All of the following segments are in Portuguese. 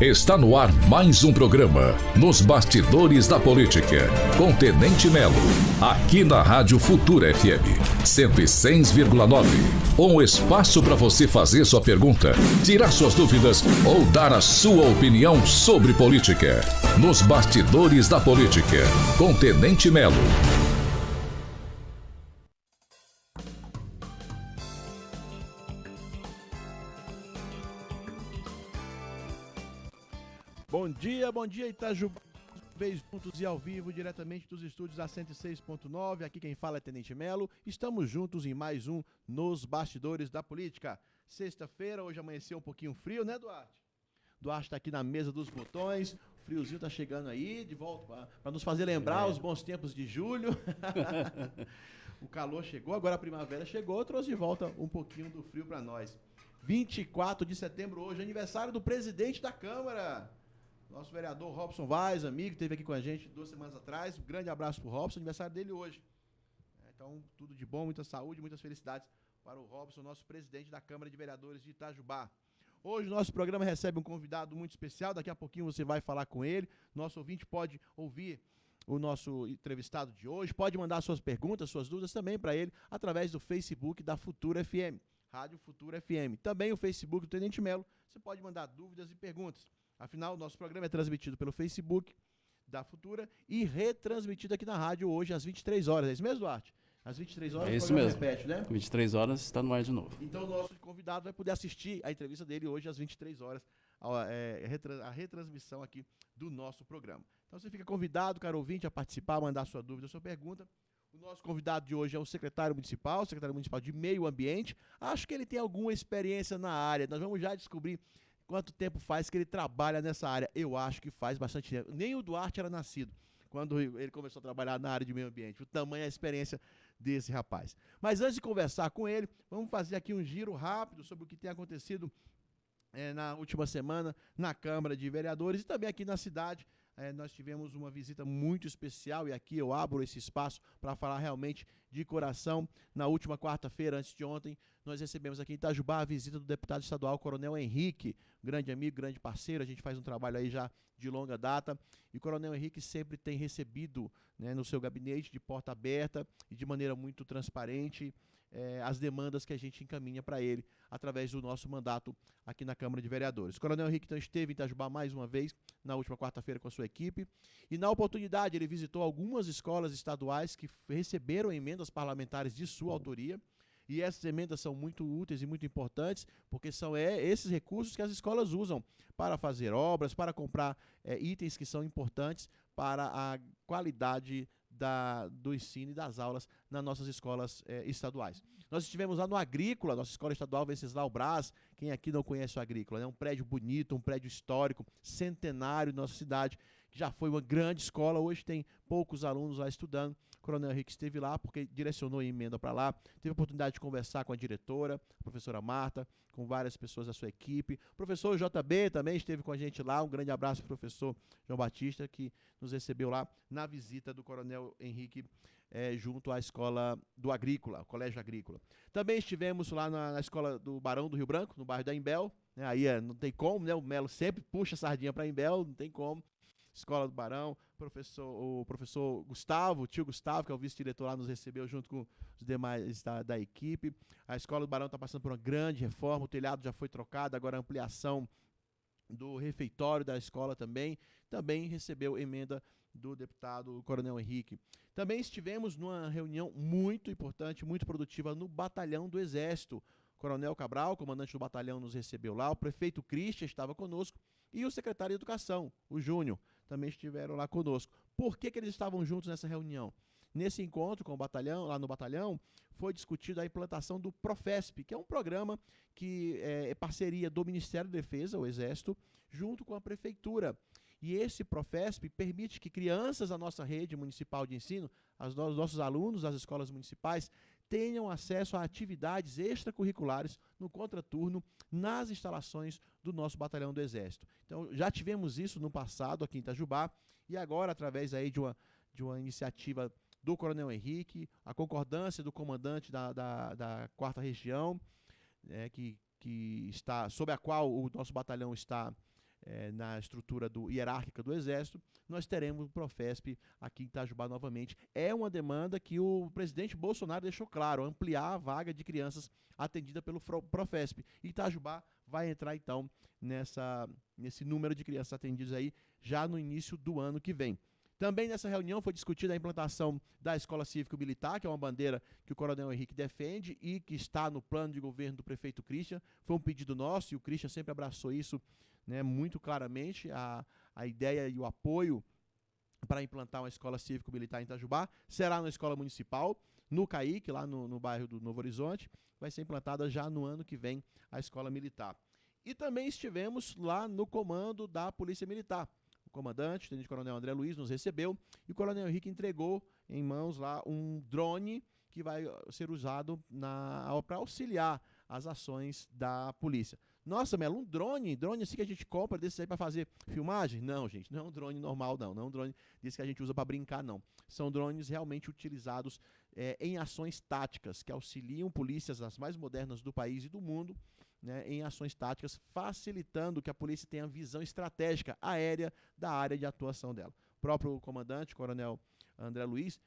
Está no ar mais um programa Nos Bastidores da Política, com Tenente Melo, aqui na Rádio Futura FM 106,9. Um espaço para você fazer sua pergunta, tirar suas dúvidas ou dar a sua opinião sobre política. Nos Bastidores da Política, com Tenente Melo. Bom dia Itajubá, vez juntos e ao vivo, diretamente dos estúdios da 106.9, aqui quem fala é Tenente Melo, estamos juntos em mais um Nos Bastidores da Política. Sexta-feira, hoje amanheceu um pouquinho frio, né, Duarte? Duarte tá aqui na mesa dos botões, o friozinho tá chegando aí, de volta, para nos fazer lembrar os bons tempos de julho. O calor chegou, agora a primavera chegou, trouxe de volta um pouquinho do frio para nós. 24 de setembro hoje, aniversário do presidente da Câmara. Nosso vereador Robson Vaz, amigo, esteve aqui com a gente 2 semanas atrás. Um grande abraço para o Robson, aniversário dele hoje. Então, tudo de bom, muita saúde, muitas felicidades para o Robson, nosso presidente da Câmara de Vereadores de Itajubá. Hoje o nosso programa recebe um convidado muito especial, daqui a pouquinho você vai falar com ele. Nosso ouvinte pode ouvir o nosso entrevistado de hoje, pode mandar suas perguntas, suas dúvidas também para ele, através do Facebook da Futura FM, Rádio Futura FM. Também o Facebook do Tenente Melo, você pode mandar dúvidas e perguntas. Afinal, o nosso programa é transmitido pelo Facebook da Futura e retransmitido aqui na rádio hoje às 23 horas. É isso mesmo, Duarte? Às 23 horas é isso o programa mesmo. Repete, né? 23 horas está no ar de novo. Então o nosso convidado vai poder assistir a entrevista dele hoje às 23 horas, a retransmissão aqui do nosso programa. Então você fica convidado, caro ouvinte, a participar, mandar sua dúvida, sua pergunta. O nosso convidado de hoje é o secretário municipal de Meio Ambiente. Acho que ele tem alguma experiência na área. Nós vamos já descobrir quanto tempo faz que ele trabalha nessa área. Eu acho que faz bastante tempo. Nem o Duarte era nascido quando ele começou a trabalhar na área de meio ambiente. O tamanho e a experiência desse rapaz. Mas antes de conversar com ele, vamos fazer aqui um giro rápido sobre o que tem acontecido na última semana na Câmara de Vereadores e também aqui na cidade. Nós tivemos uma visita muito especial e aqui eu abro esse espaço para falar realmente de coração. Na última quarta-feira, antes de ontem, nós recebemos aqui em Itajubá a visita do deputado estadual Coronel Henrique, grande amigo, grande parceiro. A gente faz um trabalho aí já de longa data e o Coronel Henrique sempre tem recebido, né, no seu gabinete de porta aberta e de maneira muito transparente as demandas que a gente encaminha para ele através do nosso mandato aqui na Câmara de Vereadores. O Coronel Henrique então esteve em Itajubá mais uma vez, na última quarta-feira com a sua equipe, e na oportunidade ele visitou algumas escolas estaduais que receberam emendas parlamentares de sua autoria, e essas emendas são muito úteis e muito importantes, porque são esses recursos que as escolas usam para fazer obras, para comprar itens que são importantes para a qualidade do ensino e das aulas nas nossas escolas estaduais. Nós estivemos lá no Agrícola, nossa escola estadual Venceslau Braz. Quem aqui não conhece o Agrícola? É um prédio bonito, um prédio histórico, centenário da nossa cidade, que já foi uma grande escola, hoje tem poucos alunos lá estudando. O Coronel Henrique esteve lá porque direcionou a emenda para lá, teve a oportunidade de conversar com a diretora, a professora Marta, com várias pessoas da sua equipe. O professor JB também esteve com a gente lá, um grande abraço para o professor João Batista, que nos recebeu lá na visita do Coronel Henrique junto à escola do Agrícola, o Colégio Agrícola. Também estivemos lá na escola do Barão do Rio Branco, no bairro da Imbel, né? Aí não tem como, né? O Melo sempre puxa a sardinha para Imbel, não tem como. Escola do Barão, o professor Gustavo, o tio Gustavo, que é o vice-diretor lá, nos recebeu junto com os demais da equipe. A Escola do Barão está passando por uma grande reforma, o telhado já foi trocado, agora a ampliação do refeitório da escola também recebeu emenda do deputado Coronel Henrique. Também estivemos numa reunião muito importante, muito produtiva no Batalhão do Exército. O Coronel Cabral, comandante do batalhão, nos recebeu lá, o prefeito Christian estava conosco e o secretário de Educação, o Júnior, também estiveram lá conosco. Por que eles estavam juntos nessa reunião? Nesse encontro com o batalhão, lá no batalhão, foi discutida a implantação do Profesp, que é um programa que é parceria do Ministério da Defesa, o Exército, junto com a Prefeitura. E esse Profesp permite que crianças da nossa rede municipal de ensino, os nossos alunos das escolas municipais, tenham acesso a atividades extracurriculares no contraturno nas instalações do nosso batalhão do Exército. Então, já tivemos isso no passado aqui em Itajubá e agora, através aí de uma iniciativa do Coronel Henrique, a concordância do comandante da 4ª Região, que está, sob a qual o nosso batalhão está na estrutura hierárquica do Exército, nós teremos o Profesp aqui em Itajubá novamente. É uma demanda que o presidente Bolsonaro deixou claro, ampliar a vaga de crianças atendida pelo Profesp. E Itajubá vai entrar, então, nesse número de crianças atendidas aí já no início do ano que vem. Também nessa reunião foi discutida a implantação da Escola Cívico-Militar, que é uma bandeira que o Coronel Henrique defende e que está no plano de governo do prefeito Christian. Foi um pedido nosso e o Christian sempre abraçou isso, né, muito claramente, a ideia e o apoio para implantar uma Escola Cívico-Militar em Itajubá. Será na Escola Municipal, no CAIC, lá no bairro do Novo Horizonte. Vai ser implantada já no ano que vem a Escola Militar. E também estivemos lá no comando da Polícia Militar. O comandante, o tenente-coronel André Luiz, nos recebeu e o coronel Henrique entregou em mãos lá um drone que vai ser usado para auxiliar as ações da polícia. Nossa, Melo, um drone assim que a gente compra desses aí para fazer filmagem? Não, gente, não é um drone normal, não é um drone desse que a gente usa para brincar, não. São drones realmente utilizados em ações táticas, que auxiliam polícias as mais modernas do país e do mundo, né, em ações táticas, facilitando que a polícia tenha visão estratégica aérea da área de atuação dela. O próprio comandante, o coronel André Luiz,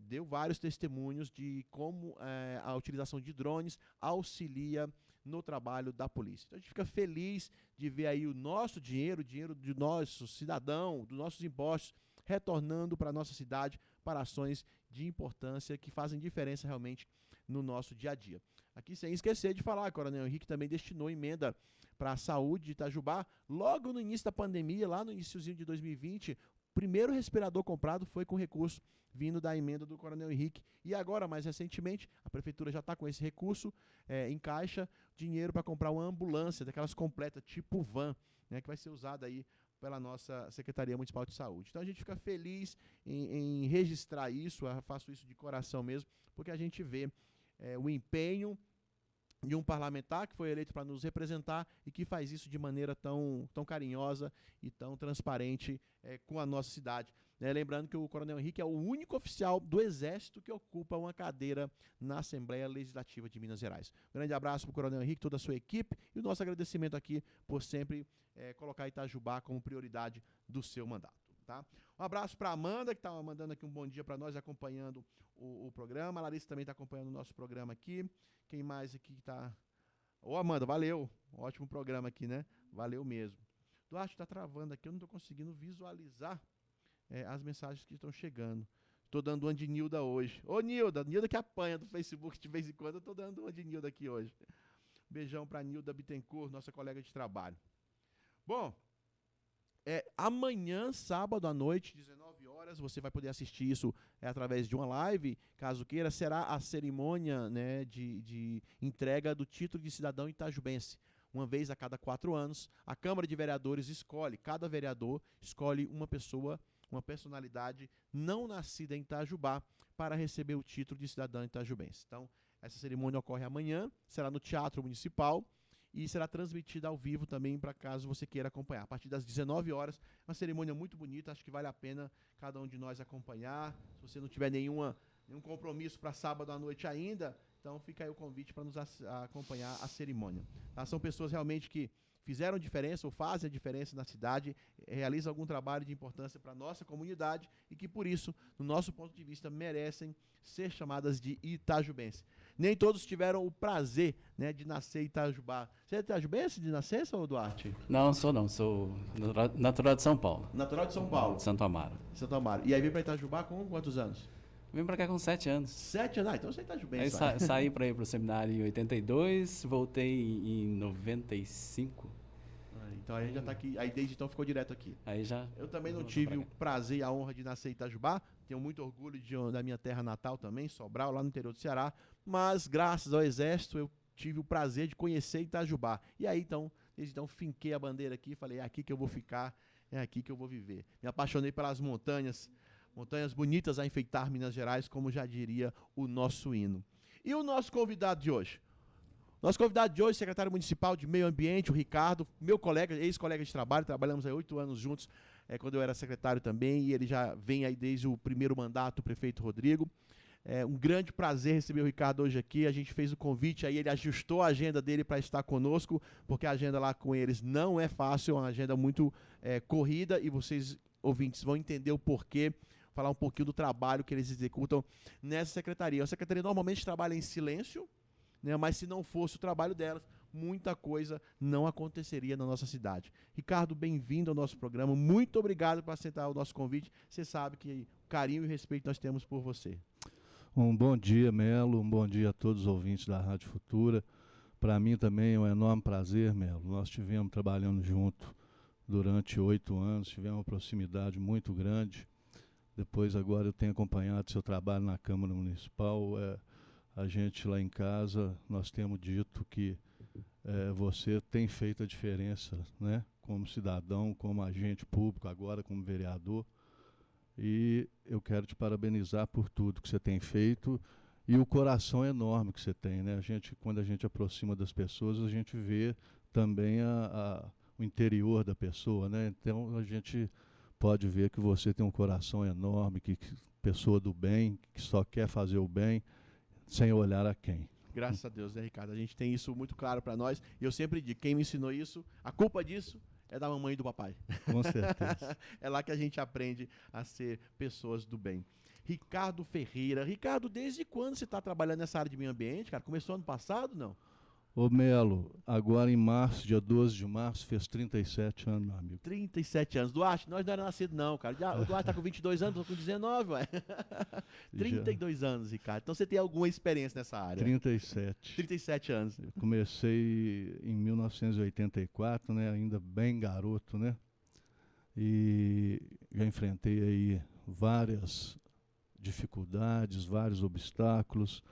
deu vários testemunhos de como a utilização de drones auxilia no trabalho da polícia. Então a gente fica feliz de ver aí o nosso dinheiro, o dinheiro do nosso cidadão, dos nossos impostos, retornando para a nossa cidade para ações de importância que fazem diferença realmente no nosso dia a dia. Aqui, sem esquecer de falar, o Coronel Henrique também destinou emenda para a saúde de Itajubá. Logo no início da pandemia, lá no iniciozinho de 2020, o primeiro respirador comprado foi com recurso vindo da emenda do Coronel Henrique. E agora, mais recentemente, a Prefeitura já está com esse recurso em caixa, dinheiro para comprar uma ambulância, daquelas completas, tipo van, né, que vai ser usada aí pela nossa Secretaria Municipal de Saúde. Então a gente fica feliz em registrar isso, eu faço isso de coração mesmo, porque a gente vê o empenho de um parlamentar que foi eleito para nos representar e que faz isso de maneira tão carinhosa e tão transparente com a nossa cidade. Lembrando que o Coronel Henrique é o único oficial do Exército que ocupa uma cadeira na Assembleia Legislativa de Minas Gerais. Um grande abraço para o Coronel Henrique, toda a sua equipe, e o nosso agradecimento aqui por sempre colocar Itajubá como prioridade do seu mandato. Tá? Um abraço para a Amanda, que está mandando aqui um bom dia para nós, acompanhando o programa. A Larissa também está acompanhando o nosso programa aqui. Quem mais aqui está? Ô, Amanda, valeu. Ótimo programa aqui, né? Valeu mesmo. Duarte, está travando aqui, eu não estou conseguindo visualizar as mensagens que estão chegando. Estou dando uma de Nilda hoje. Ô, Nilda que apanha do Facebook de vez em quando, eu estou dando uma de Nilda aqui hoje. Beijão para Nilda Bittencourt, nossa colega de trabalho. Bom, amanhã, sábado à noite, 19 horas, você vai poder assistir isso através de uma live, caso queira, será a cerimônia, né, de entrega do título de cidadão itajubense. Uma vez a cada 4 anos, a Câmara de Vereadores cada vereador escolhe uma pessoa, uma personalidade não nascida em Itajubá para receber o título de cidadão itajubense. Então, essa cerimônia ocorre amanhã, será no Teatro Municipal, e será transmitida ao vivo também, para caso você queira acompanhar. A partir das 19 horas, uma cerimônia muito bonita, acho que vale a pena cada um de nós acompanhar. Se você não tiver nenhum compromisso para sábado à noite ainda, então fica aí o convite para nos acompanhar a cerimônia. Tá? São pessoas realmente que fizeram diferença ou fazem a diferença na cidade, realizam algum trabalho de importância para a nossa comunidade e que, por isso, no nosso ponto de vista, merecem ser chamadas de itajubense. Nem todos tiveram o prazer, né, de nascer em Itajubá. Você é itajubense de nascença, ou Duarte? Não, sou natural de São Paulo. Natural de São Paulo? De Santo Amaro. Santo Amaro. E aí veio para Itajubá com quantos anos? Vim para cá com 7 anos. 7 anos? Ah, então você é itajubense. Aí saí para ir para o seminário em 82, voltei em 95. Então aí já tá aqui, aí desde então ficou direto aqui. Aí já. Eu também não tive o prazer e a honra de nascer em Itajubá, tenho muito orgulho da minha terra natal também, Sobral, lá no interior do Ceará, mas graças ao Exército eu tive o prazer de conhecer Itajubá. E aí então, desde então finquei a bandeira aqui e falei, é aqui que eu vou ficar, é aqui que eu vou viver. Me apaixonei pelas montanhas bonitas a enfeitar Minas Gerais, como já diria o nosso hino. E o nosso convidado de hoje? Nosso convidado de hoje, secretário municipal de Meio Ambiente, o Ricardo, meu colega, ex-colega de trabalho, trabalhamos há 8 anos juntos, quando eu era secretário também, e ele já vem aí desde o primeiro mandato, o prefeito Rodrigo. É um grande prazer receber o Ricardo hoje aqui. A gente fez o convite, aí ele ajustou a agenda dele para estar conosco, porque a agenda lá com eles não é fácil, é uma agenda muito corrida, e vocês, ouvintes, vão entender o porquê, falar um pouquinho do trabalho que eles executam nessa secretaria. A secretaria normalmente trabalha em silêncio, né, mas se não fosse o trabalho delas, muita coisa não aconteceria na nossa cidade. Ricardo, bem-vindo ao nosso programa. Muito obrigado por aceitar o nosso convite. Você sabe que o carinho e o respeito nós temos por você. Um bom dia, Melo. Um bom dia a todos os ouvintes da Rádio Futura. Para mim também é um enorme prazer, Melo. Nós estivemos trabalhando junto durante 8 anos, tivemos uma proximidade muito grande. Depois, agora, eu tenho acompanhado seu trabalho na Câmara Municipal. A gente lá em casa, nós temos dito que você tem feito a diferença, né? Como cidadão, como agente público, agora como vereador. E eu quero te parabenizar por tudo que você tem feito e o coração enorme que você tem, né? Quando a gente aproxima das pessoas, a gente vê também o interior da pessoa, né? Então a gente pode ver que você tem um coração enorme, que pessoa do bem, que só quer fazer o bem sem olhar a quem. Graças a Deus, né, Ricardo? A gente tem isso muito claro para nós. E eu sempre digo, quem me ensinou isso, a culpa disso é da mamãe e do papai. Com certeza. É lá que a gente aprende a ser pessoas do bem. Ricardo Ferreira. Ricardo, desde quando você está trabalhando nessa área de meio ambiente, cara? Começou ano passado, não? Ô Melo, agora em março, dia 12 de março, fez 37 anos, meu amigo. 37 anos. Duarte, nós não era nascido não, cara. O Duarte tá com 22 anos, eu tô com 19, ué. 32 anos, Ricardo. Então você tem alguma experiência nessa área? 37. 37 anos. Eu comecei em 1984, né, ainda bem garoto, né? E já enfrentei aí várias dificuldades, vários obstáculos.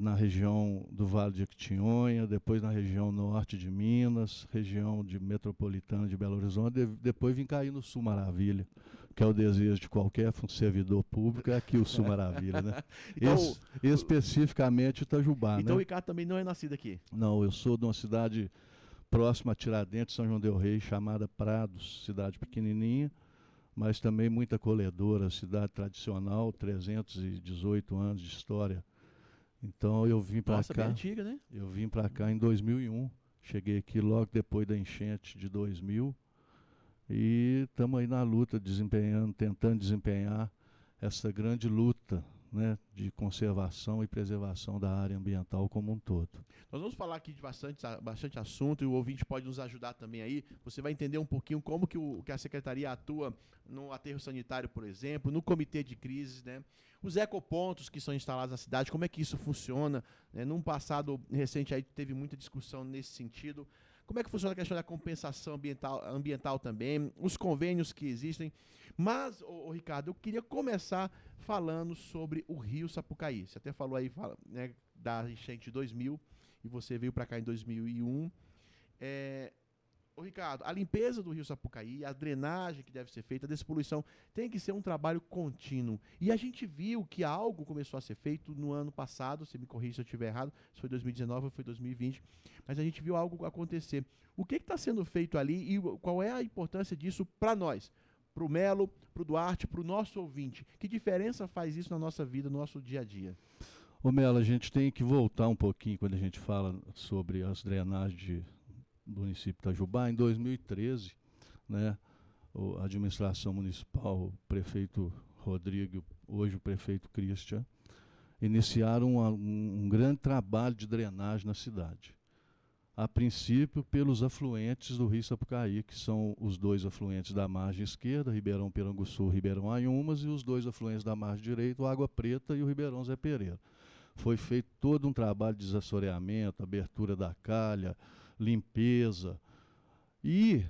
Na região do Vale de Jequitinhonha, depois na região norte de Minas, região metropolitana de Belo Horizonte, depois vim cair no Sul Maravilha, que é o desejo de qualquer servidor público, é aqui o Sul Maravilha, né? Então, especificamente Itajubá, então né? o Ricardo também não é nascido aqui? Não, eu sou de uma cidade próxima a Tiradentes, São João del Rei, chamada Prados, cidade pequenininha, mas também muito acolhedora, cidade tradicional, 318 anos de história. Então eu vim para cá. Bem antiga, né? Eu vim para cá em 2001. Cheguei aqui logo depois da enchente de 2000 e estamos aí na luta, tentando desempenhar essa grande luta, né, de conservação e preservação da área ambiental como um todo. Nós vamos falar aqui de bastante assunto e o ouvinte pode nos ajudar também aí. Você vai entender um pouquinho como que a Secretaria atua no aterro sanitário, por exemplo, no comitê de crises, né? Os ecopontos que são instalados na cidade, como é que isso funciona, né? Num passado recente aí teve muita discussão nesse sentido. Como é que funciona a questão da compensação ambiental também, os convênios que existem. Mas, Ricardo, eu queria começar falando sobre o Rio Sapucaí. Você até falou aí, né, da enchente de 2000 e você veio para cá em 2001. Ricardo, a limpeza do Rio Sapucaí, a drenagem que deve ser feita, a despoluição, tem que ser um trabalho contínuo. E a gente viu que algo começou a ser feito no ano passado, você me corrija se eu estiver errado, se foi 2019 ou foi 2020, mas a gente viu algo acontecer. O que está sendo feito ali e qual é a importância disso para nós? Para o Melo, para o Duarte, para o nosso ouvinte. Que diferença faz isso na nossa vida, no nosso dia a dia? Ô Melo, a gente tem que voltar um pouquinho quando a gente fala sobre as drenagens do município de Itajubá. Em 2013, né, a administração municipal, o prefeito Rodrigo, hoje o prefeito Christian, iniciaram um grande trabalho de drenagem na cidade. A princípio, pelos afluentes do Rio Sapucaí, que são os 2 afluentes da margem esquerda, Ribeirão Piranguçu, Ribeirão Anhumas, e os 2 afluentes da margem direita, o Água Preta e o Ribeirão Zé Pereira. Foi feito todo um trabalho de desassoreamento, abertura da calha, limpeza, e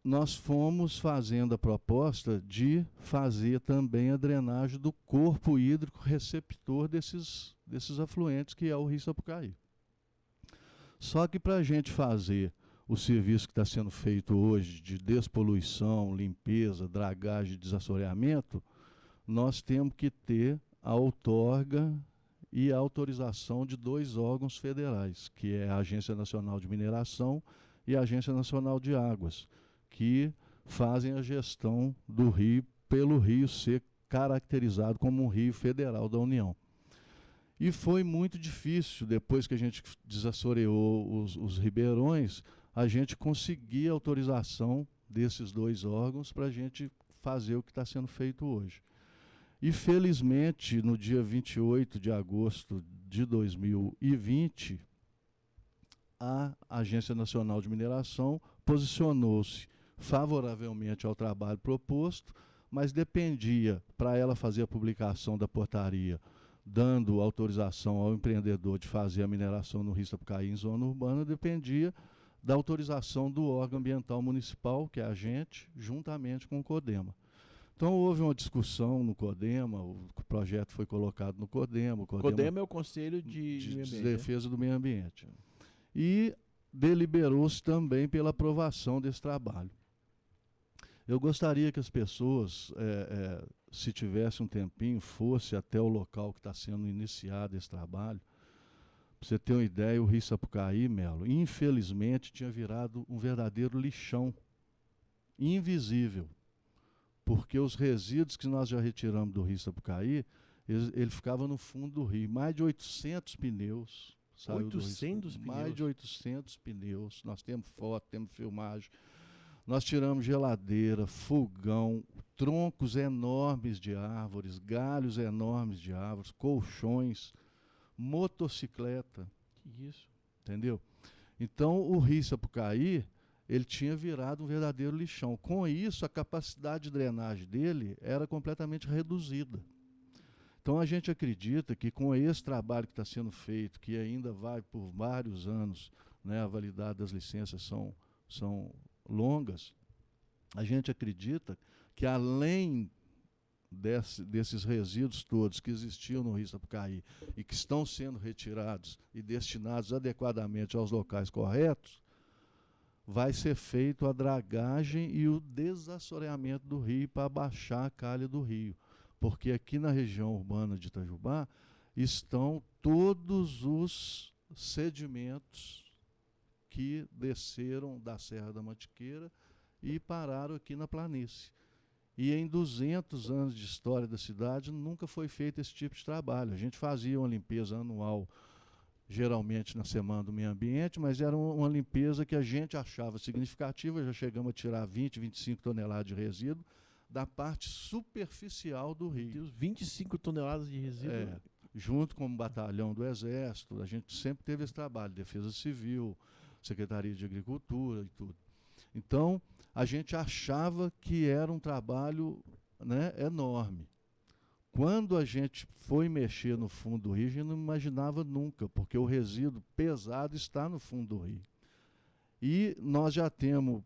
nós fomos fazendo a proposta de fazer também a drenagem do corpo hídrico receptor desses afluentes, que é o Rio Sapucaí. Só que para a gente fazer o serviço que está sendo feito hoje de despoluição, limpeza, dragagem e desassoreamento, nós temos que ter a outorga e a autorização de 2 órgãos federais, que é a Agência Nacional de Mineração e a Agência Nacional de Águas, que fazem a gestão do rio, pelo rio ser caracterizado como um rio federal da União. E foi muito difícil, depois que a gente desassoreou os ribeirões, a gente conseguir a autorização desses dois órgãos para a gente fazer o que está sendo feito hoje. E, felizmente, no dia 28 de agosto de 2020, a Agência Nacional de Mineração posicionou-se favoravelmente ao trabalho proposto, mas dependia, para ela fazer a publicação da portaria, dando autorização ao empreendedor de fazer a mineração no Rio Sapucaí em zona urbana, dependia da autorização do órgão ambiental municipal, que é a gente, juntamente com o CODEMA. Então houve uma discussão no CODEMA, o projeto foi colocado no CODEMA. CODEMA é o Conselho de Defesa do Meio Ambiente. E deliberou-se também pela aprovação desse trabalho. Eu gostaria que as pessoas, se tivesse um tempinho, fosse até o local que está sendo iniciado esse trabalho. Para você ter uma ideia, o Rio Sapucaí, Melo, infelizmente tinha virado um verdadeiro lixão, invisível, porque os resíduos que nós já retiramos do Rio Sapucaí, ele ficava no fundo do rio. Mais de 800 pneus saiu do Rio. 800 pneus? Mais de 800 pneus. Nós temos foto, temos filmagem. Nós tiramos geladeira, fogão, troncos enormes de árvores, galhos enormes de árvores, colchões, motocicleta. Que isso? Entendeu? Então, o Rio Sapucaí, ele tinha virado um verdadeiro lixão. Com isso, a capacidade de drenagem dele era completamente reduzida. Então, a gente acredita que com esse trabalho que está sendo feito, que ainda vai por vários anos, né, a validade das licenças são longas, a gente acredita que além desses resíduos todos que existiam no Rio Sapucaí e que estão sendo retirados e destinados adequadamente aos locais corretos, vai ser feito a dragagem e o desassoreamento do rio para baixar a calha do rio. Porque aqui na região urbana de Itajubá estão todos os sedimentos que desceram da Serra da Mantiqueira e pararam aqui na planície. E em 200 anos de história da cidade nunca foi feito esse tipo de trabalho. A gente fazia uma limpeza anual, geralmente na Semana do Meio Ambiente, mas era uma limpeza que a gente achava significativa. Já chegamos a tirar 20, 25 toneladas de resíduo da parte superficial do rio. Deus, 25 toneladas de resíduo? Junto com o batalhão do Exército, a gente sempre teve esse trabalho, Defesa Civil, Secretaria de Agricultura e tudo. Então, a gente achava que era um trabalho, né, enorme. Quando a gente foi mexer no fundo do rio, a gente não imaginava nunca, porque o resíduo pesado está no fundo do rio. E nós já temos,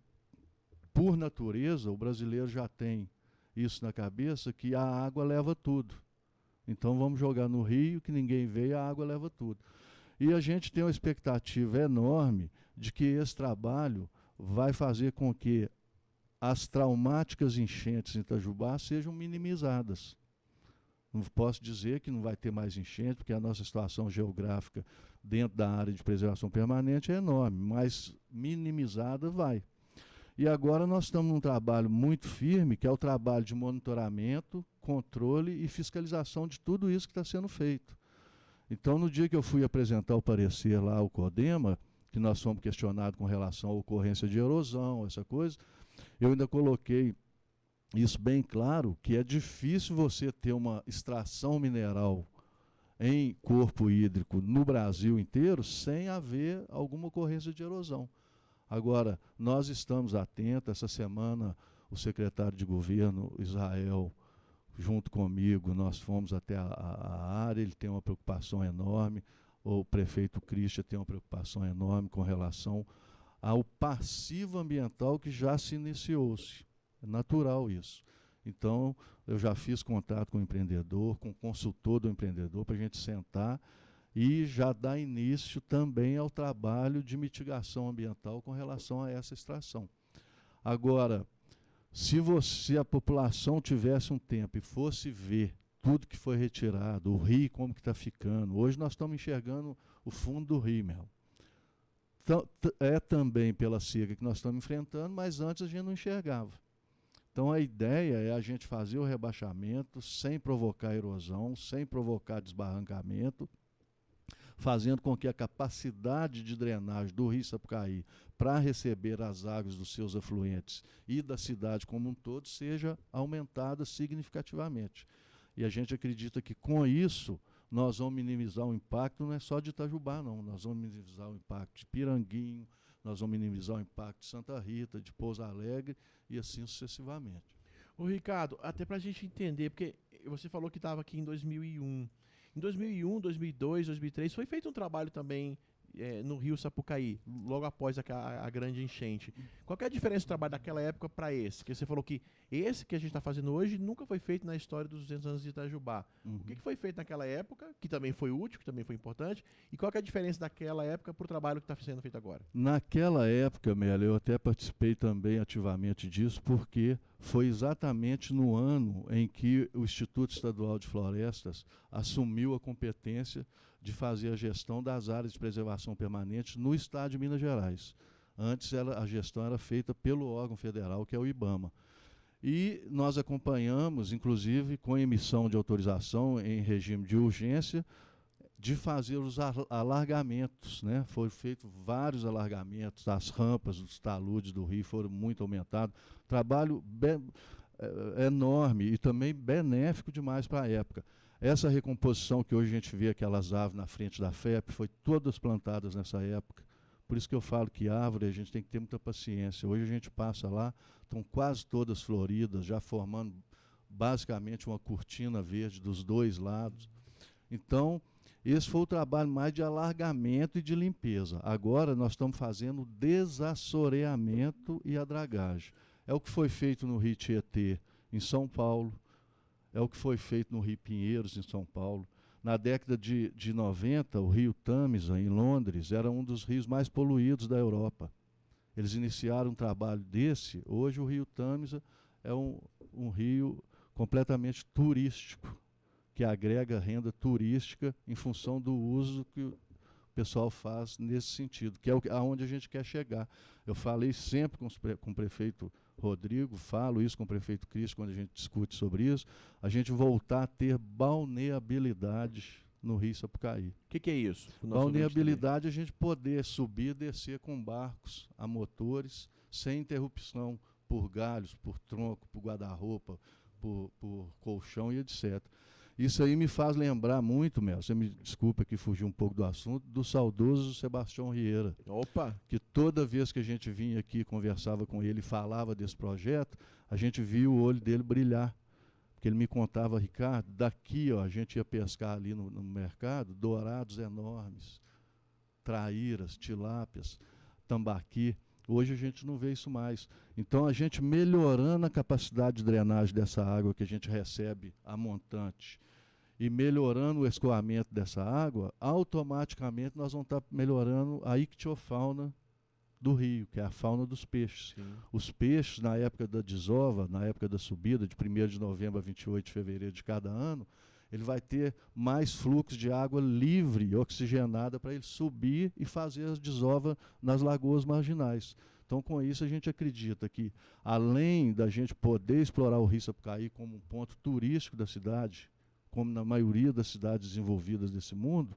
por natureza, o brasileiro já tem isso na cabeça, que a água leva tudo. Então vamos jogar no rio, que ninguém vê, a água leva tudo. E a gente tem uma expectativa enorme de que esse trabalho vai fazer com que as traumáticas enchentes em Itajubá sejam minimizadas. Não posso dizer que não vai ter mais enchente, porque a nossa situação geográfica dentro da área de preservação permanente é enorme, mas minimizada vai. E agora nós estamos num trabalho muito firme, que é o trabalho de monitoramento, controle e fiscalização de tudo isso que está sendo feito. Então, no dia que eu fui apresentar o parecer lá ao CODEMA, que nós fomos questionados com relação à ocorrência de erosão, essa coisa, eu ainda coloquei isso bem claro, que é difícil você ter uma extração mineral em corpo hídrico no Brasil inteiro sem haver alguma ocorrência de erosão. Agora, nós estamos atentos. Essa semana o secretário de governo, Israel, junto comigo, nós fomos até a área, ele tem uma preocupação enorme, o prefeito Christian tem uma preocupação enorme com relação ao passivo ambiental que já se iniciou-se. É natural isso. Então, eu já fiz contato com o empreendedor, com o consultor do empreendedor, para a gente sentar e já dar início também ao trabalho de mitigação ambiental com relação a essa extração. Agora, se a população tivesse um tempo e fosse ver tudo que foi retirado, o rio como que está ficando, hoje nós estamos enxergando o fundo do rio mesmo. É também pela seca que nós estamos enfrentando, mas antes a gente não enxergava. Então a ideia é a gente fazer o rebaixamento sem provocar erosão, sem provocar desbarrancamento, fazendo com que a capacidade de drenagem do Rio Sapucaí para receber as águas dos seus afluentes e da cidade como um todo seja aumentada significativamente. E a gente acredita que com isso nós vamos minimizar o impacto, não é só de Itajubá, não. Nós vamos minimizar o impacto de Piranguinho, nós vamos minimizar o impacto de Santa Rita, de Pouso Alegre e assim sucessivamente. Ô Ricardo, até para a gente entender, porque você falou que estava aqui em 2001. Em 2001, 2002, 2003, foi feito um trabalho também no Rio Sapucaí, logo após a grande enchente. Qual que é a diferença do trabalho daquela época para esse? Porque você falou que esse que a gente está fazendo hoje nunca foi feito na história dos 200 anos de Itajubá. O que foi feito naquela época, que também foi útil, que também foi importante, e qual que é a diferença daquela época para o trabalho que está sendo feito agora? Naquela época, Melo, eu até participei também ativamente disso, porque foi exatamente no ano em que o Instituto Estadual de Florestas assumiu a competência de fazer a gestão das áreas de preservação permanente no estado de Minas Gerais. Antes a gestão era feita pelo órgão federal, que é o IBAMA. E nós acompanhamos, inclusive, com emissão de autorização em regime de urgência, de fazer os alargamentos, né? Foram feitos vários alargamentos, as rampas, os taludes do rio foram muito aumentados. Trabalho enorme e também benéfico demais para a época. Essa recomposição que hoje a gente vê, aquelas árvores na frente da FEP, foi todas plantadas nessa época. Por isso que eu falo que árvore a gente tem que ter muita paciência. Hoje a gente passa lá, estão quase todas floridas, já formando basicamente uma cortina verde dos dois lados. Então, esse foi o trabalho mais de alargamento e de limpeza. Agora nós estamos fazendo o desassoreamento e a dragagem. É o que foi feito no Rio Tietê, em São Paulo. É o que foi feito no Rio Pinheiros, em São Paulo. Na década de 90, o Rio Tâmisa, em Londres, era um dos rios mais poluídos da Europa. Eles iniciaram um trabalho desse. Hoje o Rio Tâmisa é um rio completamente turístico, que agrega renda turística em função do uso que o pessoal faz nesse sentido, que é aonde a gente quer chegar. Eu falei sempre com o prefeito Rodrigo, falo isso com o prefeito Cristo quando a gente discute sobre isso, a gente voltar a ter balneabilidade no Rio Sapucaí. O que é isso? Balneabilidade é a gente poder subir e descer com barcos a motores, sem interrupção por galhos, por tronco, por guarda-roupa, por colchão e etc. Isso aí me faz lembrar muito, Mel, você me desculpa que fugiu um pouco do assunto, do saudoso Sebastião Rieira. Opa! Que toda vez que a gente vinha aqui, conversava com ele, falava desse projeto, a gente via o olho dele brilhar. Porque ele me contava, Ricardo, daqui ó, a gente ia pescar ali no mercado, dourados enormes, traíras, tilápias, tambaqui. Hoje a gente não vê isso mais. Então a gente melhorando a capacidade de drenagem dessa água que a gente recebe a montante e melhorando o escoamento dessa água, automaticamente nós vamos estar melhorando a ictiofauna do rio, que é a fauna dos peixes. Sim. Os peixes, na época da desova, na época da subida, de 1º de novembro a 28 de fevereiro de cada ano, ele vai ter mais fluxo de água livre, oxigenada, para ele subir e fazer as desovas nas lagoas marginais. Então, com isso, a gente acredita que, além da gente poder explorar o Rio Sapucaí como um ponto turístico da cidade, como na maioria das cidades desenvolvidas desse mundo,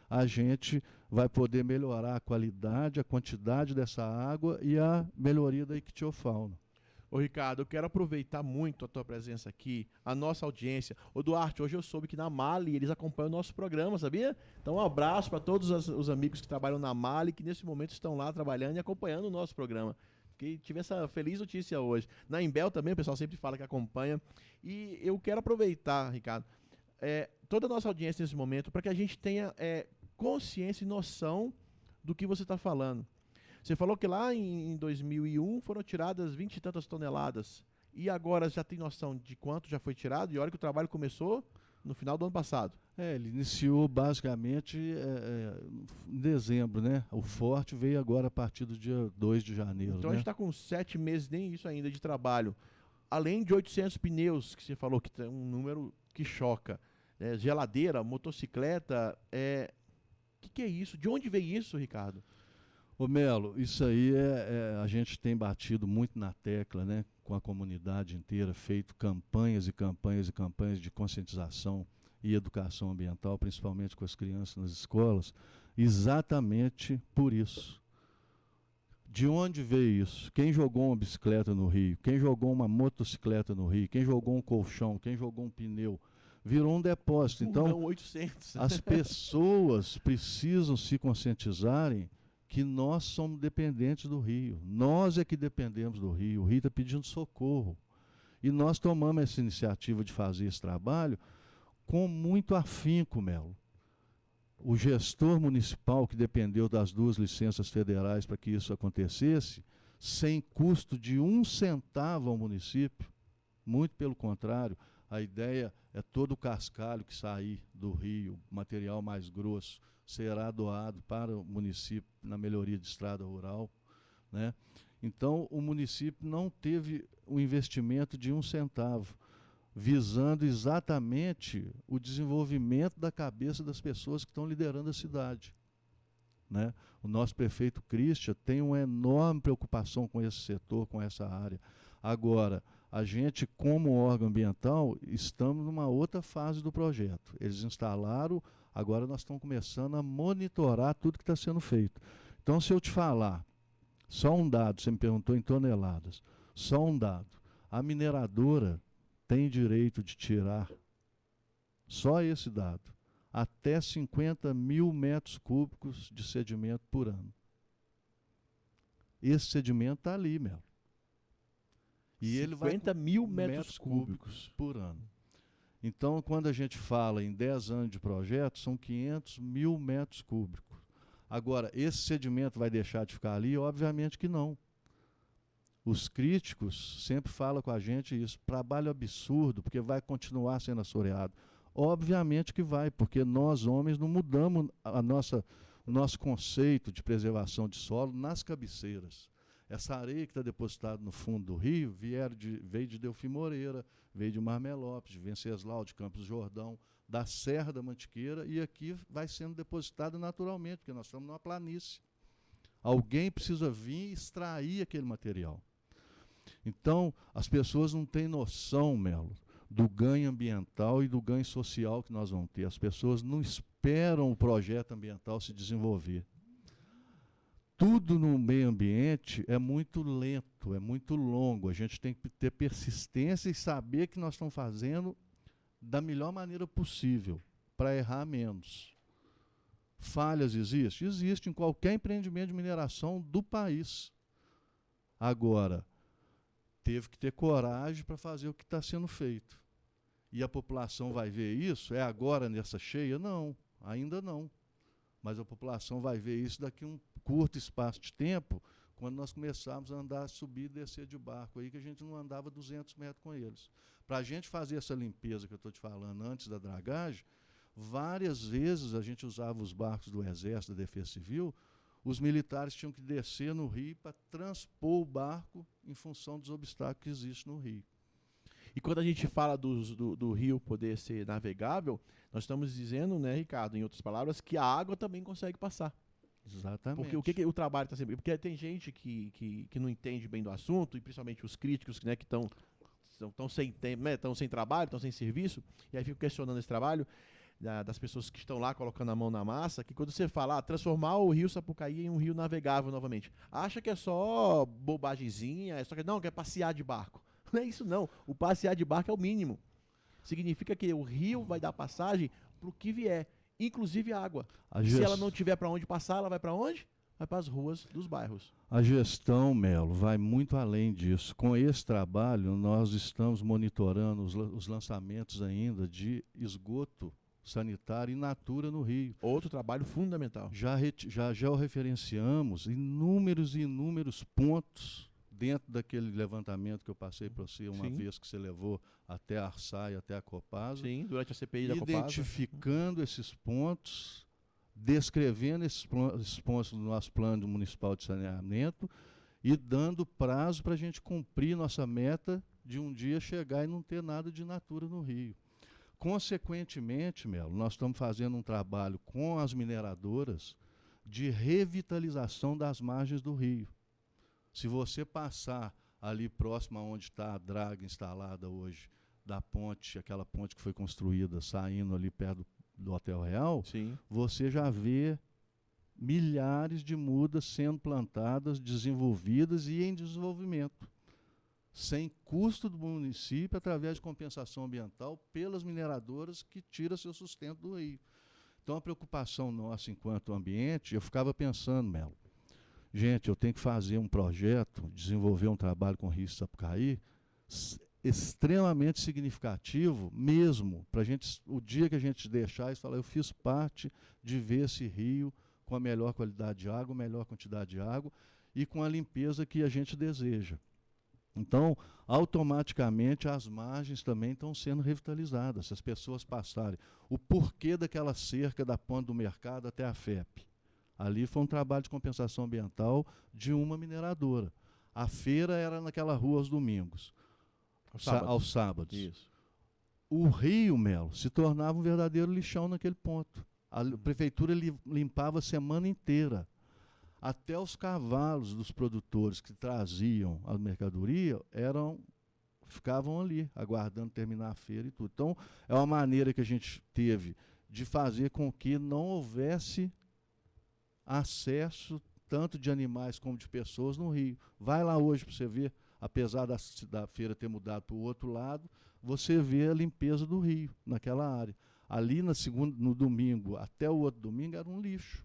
a gente vai poder melhorar a qualidade, a quantidade dessa água e a melhoria da ictiofauna. Ô Ricardo, eu quero aproveitar muito a tua presença aqui, a nossa audiência. Ô Duarte, hoje eu soube que na Mali eles acompanham o nosso programa, sabia? Então um abraço para todos os amigos que trabalham na Mali, que nesse momento estão lá trabalhando e acompanhando o nosso programa. Que tive essa feliz notícia hoje. Na Imbel também o pessoal sempre fala que acompanha. E eu quero aproveitar, Ricardo, toda a nossa audiência nesse momento para que a gente tenha consciência e noção do que você está falando. Você falou que lá em 2001 foram tiradas 20 e tantas toneladas. E agora já tem noção de quanto já foi tirado? E olha que o trabalho começou no final do ano passado. Ele iniciou basicamente em dezembro, né? O forte veio agora a partir do dia 2 de janeiro. Então né? a gente está com 7 meses, nem isso ainda, de trabalho. Além de 800 pneus, que você falou que é um número que choca. Geladeira, motocicleta. Que é isso? De onde veio isso, Ricardo? Ô Melo, isso aí a gente tem batido muito na tecla, né? com a comunidade inteira, feito campanhas e campanhas e campanhas de conscientização e educação ambiental, principalmente com as crianças nas escolas, exatamente por isso. De onde veio isso? Quem jogou uma bicicleta no rio? Quem jogou uma motocicleta no rio? Quem jogou um colchão? Quem jogou um pneu? Virou um depósito. Então, 800. as pessoas precisam se conscientizarem que nós somos dependentes do rio. Nós é que dependemos do rio. O rio está pedindo socorro. E nós tomamos essa iniciativa de fazer esse trabalho com muito afinco, Melo. O gestor municipal, que dependeu das 2 licenças federais para que isso acontecesse, sem custo de 1 centavo ao município, muito pelo contrário, a ideia é todo o cascalho que sair do rio, material mais grosso, será doado para o município na melhoria de estrada rural, né? Então, o município não teve um investimento de 1 centavo, visando exatamente o desenvolvimento da cabeça das pessoas que estão liderando a cidade, né? O nosso prefeito Christian tem uma enorme preocupação com esse setor, com essa área. Agora, a gente, como órgão ambiental, estamos numa outra fase do projeto. Eles instalaram, agora nós estamos começando a monitorar tudo que está sendo feito. Então, se eu te falar, só um dado, você me perguntou em toneladas, só um dado, a mineradora tem direito de tirar, só esse dado, até 50 mil metros cúbicos de sedimento por ano. Esse sedimento está ali, Melo. E ele vai 50 mil metros cúbicos por ano. Então, quando a gente fala em 10 anos de projeto, são 500 mil metros cúbicos. Agora, esse sedimento vai deixar de ficar ali? Obviamente que não. Os críticos sempre falam com a gente isso, trabalho absurdo, porque vai continuar sendo assoreado. Obviamente que vai, porque nós, homens, não mudamos o nosso conceito de preservação de solo nas cabeceiras. Essa areia que está depositada no fundo do rio veio de Delfim Moreira, veio de Marmelópolis, de Venceslau, de Campos do Jordão, da Serra da Mantiqueira, e aqui vai sendo depositada naturalmente, porque nós estamos numa planície. Alguém precisa vir e extrair aquele material. Então, as pessoas não têm noção, Melo, do ganho ambiental e do ganho social que nós vamos ter. As pessoas não esperam o projeto ambiental se desenvolver. Tudo no meio ambiente é muito lento, é muito longo. A gente tem que ter persistência e saber que nós estamos fazendo da melhor maneira possível, para errar menos. Falhas existem? Existem em qualquer empreendimento de mineração do país. Agora, teve que ter coragem para fazer o que está sendo feito. E a população vai ver isso? É agora nessa cheia? Não, ainda não. Mas a população vai ver isso daqui a um curto espaço de tempo, quando nós começarmos a andar, subir e descer de barco, aí que a gente não andava 200 metros com eles. Para a gente fazer essa limpeza que eu estou te falando antes da dragagem, várias vezes a gente usava os barcos do Exército, da Defesa Civil, os militares tinham que descer no rio para transpor o barco em função dos obstáculos que existem no rio. E quando a gente fala do rio poder ser navegável, nós estamos dizendo, né, Ricardo, em outras palavras, que a água também consegue passar. Exatamente. Porque o trabalho está sempre... Porque tem gente que não entende bem do assunto, e principalmente os críticos, né, que estão sem tempo, né, estão sem trabalho, estão sem serviço, e aí ficam questionando esse trabalho das pessoas que estão lá colocando a mão na massa, que quando você fala transformar o rio Sapucaí em um rio navegável novamente, acha que é só bobagemzinha, não, que é passear de barco. Não é isso não, o passear de barco é o mínimo. Significa que o rio vai dar passagem para o que vier, inclusive a água. Se ela não tiver para onde passar, ela vai para onde? Vai para as ruas dos bairros. A gestão, Melo, vai muito além disso. Com esse trabalho, nós estamos monitorando os lançamentos ainda de esgoto sanitário in natura no rio. Outro trabalho fundamental. Já referenciamos inúmeros e inúmeros pontos dentro daquele levantamento que eu passei para você uma vez que você levou até a Arsai, até a Copasa. Sim, durante a CPI da Copasa. Identificando esses pontos, descrevendo esses pontos no nosso plano municipal de saneamento e dando prazo para a gente cumprir nossa meta de um dia chegar e não ter nada de natura no rio. Consequentemente, Melo, nós estamos fazendo um trabalho com as mineradoras de revitalização das margens do rio. Se você passar ali próximo aonde está a draga instalada hoje, da ponte, aquela ponte que foi construída saindo ali perto do Hotel Real, Sim. você já vê milhares de mudas sendo plantadas, desenvolvidas e em desenvolvimento, sem custo do município, através de compensação ambiental pelas mineradoras que tiram seu sustento do rio. Então, a preocupação nossa enquanto ambiente, eu ficava pensando, Melo, gente, eu tenho que fazer um projeto, desenvolver um trabalho com o Rio Sapucaí, extremamente significativo mesmo, para gente, o dia que a gente deixar isso, falar, eu fiz parte de ver esse rio com a melhor qualidade de água, melhor quantidade de água e com a limpeza que a gente deseja. Então, automaticamente as margens também estão sendo revitalizadas. Se as pessoas passarem o porquê daquela cerca da ponte do mercado até a FEP. Ali foi um trabalho de compensação ambiental de uma mineradora. A feira era naquela rua aos domingos, aos sábados. Isso. O rio, Melo, se tornava um verdadeiro lixão naquele ponto. A prefeitura limpava a semana inteira. Até os cavalos dos produtores que traziam a mercadoria ficavam ali, aguardando terminar a feira e tudo. Então, é uma maneira que a gente teve de fazer com que não houvesse acesso tanto de animais como de pessoas no rio. Vai lá hoje para você ver, apesar da feira ter mudado para o outro lado, você vê a limpeza do rio naquela área. Ali no domingo até o outro domingo era um lixo.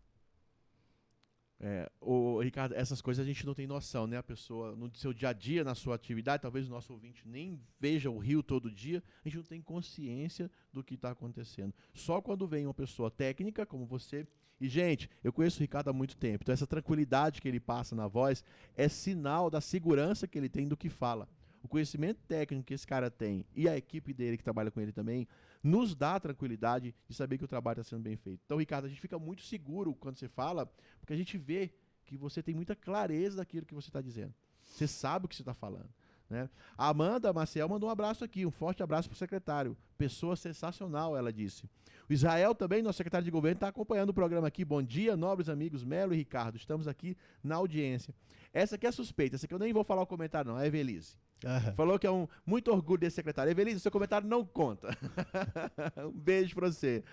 Ricardo, essas coisas a gente não tem noção, né? A pessoa, no seu dia a dia, na sua atividade, talvez o nosso ouvinte nem veja o rio todo dia, a gente não tem consciência do que está acontecendo. Só quando vem uma pessoa técnica, como você. E, gente, eu conheço o Ricardo há muito tempo, então essa tranquilidade que ele passa na voz é sinal da segurança que ele tem do que fala. O conhecimento técnico que esse cara tem e a equipe dele que trabalha com ele também nos dá a tranquilidade de saber que o trabalho está sendo bem feito. Então, Ricardo, a gente fica muito seguro quando você fala, porque a gente vê que você tem muita clareza daquilo que você está dizendo. Você sabe o que você está falando. Né? A Amanda Maciel mandou um abraço aqui, um forte abraço para o secretário. Pessoa sensacional, ela disse. O Israel também, nosso secretário de governo, está acompanhando o programa aqui. Bom dia, nobres amigos Melo e Ricardo. Estamos aqui na audiência. Essa aqui é suspeita, essa aqui eu nem vou falar o comentário não, é a Evelise. Falou que é muito orgulho desse secretário. Evelise, seu comentário não conta. Um beijo para você.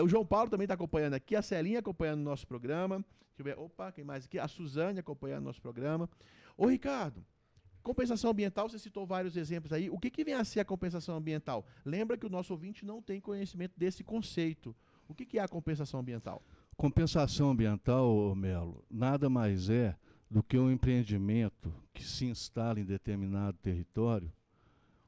O João Paulo também está acompanhando aqui, a Celinha acompanhando o nosso programa. Deixa eu ver, opa, quem mais aqui? A Suzane acompanhando o nosso programa. Ô, Ricardo, compensação ambiental, você citou vários exemplos aí. O que vem a ser a compensação ambiental? Lembra que o nosso ouvinte não tem conhecimento desse conceito. O que é a compensação ambiental? Compensação ambiental, Melo, nada mais é do que um empreendimento que se instala em determinado território.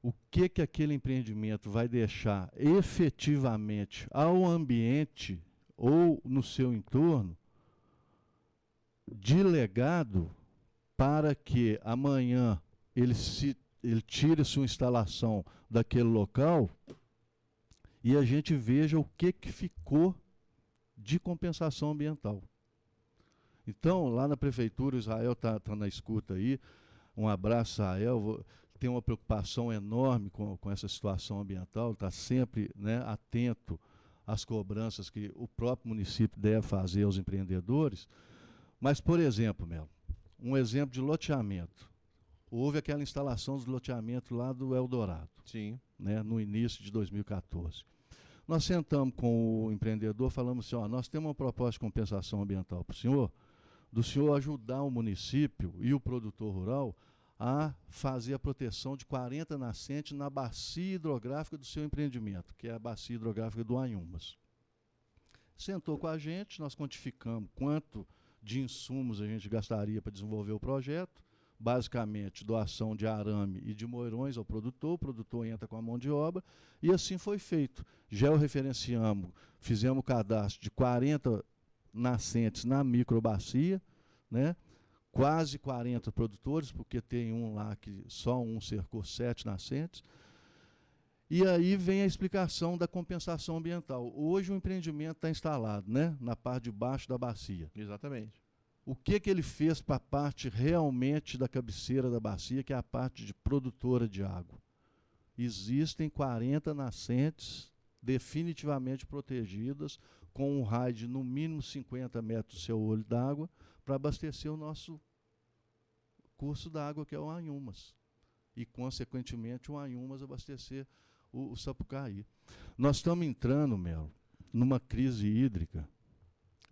O que aquele empreendimento vai deixar efetivamente ao ambiente ou no seu entorno de legado para que amanhã ele tire sua instalação daquele local e a gente veja o que ficou de compensação ambiental. Então, lá na prefeitura, o Israel está na escuta aí. Um abraço, Israel. Tem uma preocupação enorme com essa situação ambiental, está sempre, né, atento às cobranças que o próprio município deve fazer aos empreendedores. Mas, por exemplo, Melo, um exemplo de loteamento. Houve aquela instalação de loteamento lá do Eldorado. Sim. Né, no início de 2014. Nós sentamos com o empreendedor, falamos assim, nós temos uma proposta de compensação ambiental para o senhor, do senhor ajudar o município e o produtor rural a fazer a proteção de 40 nascentes na bacia hidrográfica do seu empreendimento, que é a bacia hidrográfica do Anhumas. Sentou com a gente, nós quantificamos quanto de insumos a gente gastaria para desenvolver o projeto, basicamente doação de arame e de moirões ao produtor, o produtor entra com a mão de obra, e assim foi feito. Georreferenciamos, fizemos o cadastro de 40 nascentes na microbacia, né? Quase 40 produtores, porque tem um lá que só um cercou 7 nascentes. E aí vem a explicação da compensação ambiental. Hoje o empreendimento está instalado, né, na parte de baixo da bacia. Exatamente. O que ele fez para a parte realmente da cabeceira da bacia, que é a parte de produtora de água? Existem 40 nascentes definitivamente protegidas, com um raio de no mínimo 50 metros do seu olho d'água, para abastecer o nosso curso da água, que é o Anhumas. E, consequentemente, o Anhumas abastecer o Sapucaí. Nós estamos entrando, Melo, numa crise hídrica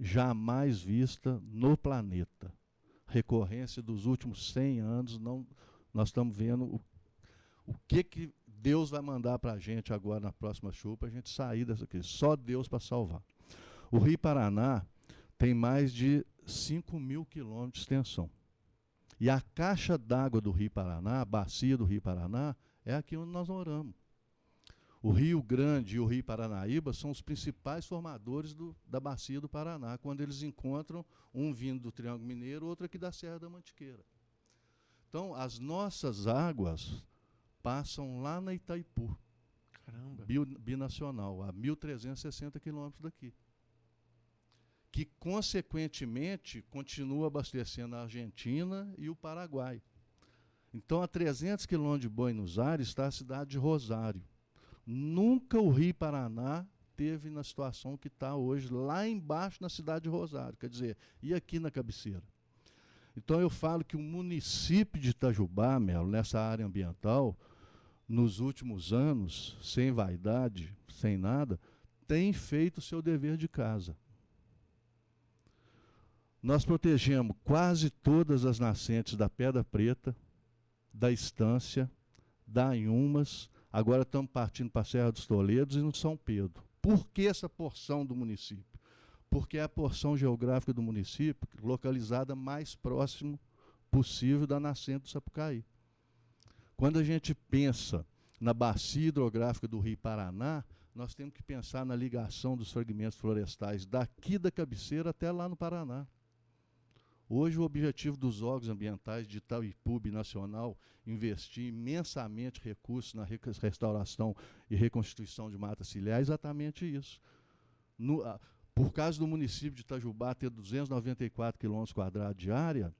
jamais vista no planeta. Recorrência dos últimos 100 anos, nós estamos vendo o que Deus vai mandar para a gente agora na próxima chuva, para a gente sair dessa crise. Só Deus para salvar. O Rio Paraná tem mais de 5.000 quilômetros de extensão. E a caixa d'água do Rio Paraná, a bacia do Rio Paraná, é aqui onde nós moramos. O Rio Grande e o Rio Paranaíba são os principais formadores da bacia do Paraná, quando eles encontram um vindo do Triângulo Mineiro, outro aqui da Serra da Mantiqueira. Então, as nossas águas passam lá na Itaipu, Caramba. binacional, a 1.360 quilômetros daqui, que, consequentemente, continua abastecendo a Argentina e o Paraguai. Então, a 300 quilômetros de Buenos Aires está a cidade de Rosário. Nunca o Rio Paraná teve na situação que está hoje, lá embaixo na cidade de Rosário, quer dizer, e aqui na cabeceira. Então eu falo que o município de Itajubá, Melo, nessa área ambiental, nos últimos anos, sem vaidade, sem nada, tem feito o seu dever de casa. Nós protegemos quase todas as nascentes da Pedra Preta, da Estância, da Anhumas. Agora estamos partindo para a Serra dos Toledos e no São Pedro. Por que essa porção do município? Porque é a porção geográfica do município localizada mais próximo possível da nascente do Sapucaí. Quando a gente pensa na bacia hidrográfica do Rio Paraná, nós temos que pensar na ligação dos fragmentos florestais daqui da cabeceira até lá no Paraná. Hoje o objetivo dos órgãos ambientais de Itaipu Nacional investir imensamente recursos na restauração e reconstituição de mata ciliar é exatamente isso. Por causa do município de Itajubá ter 294 km² de área,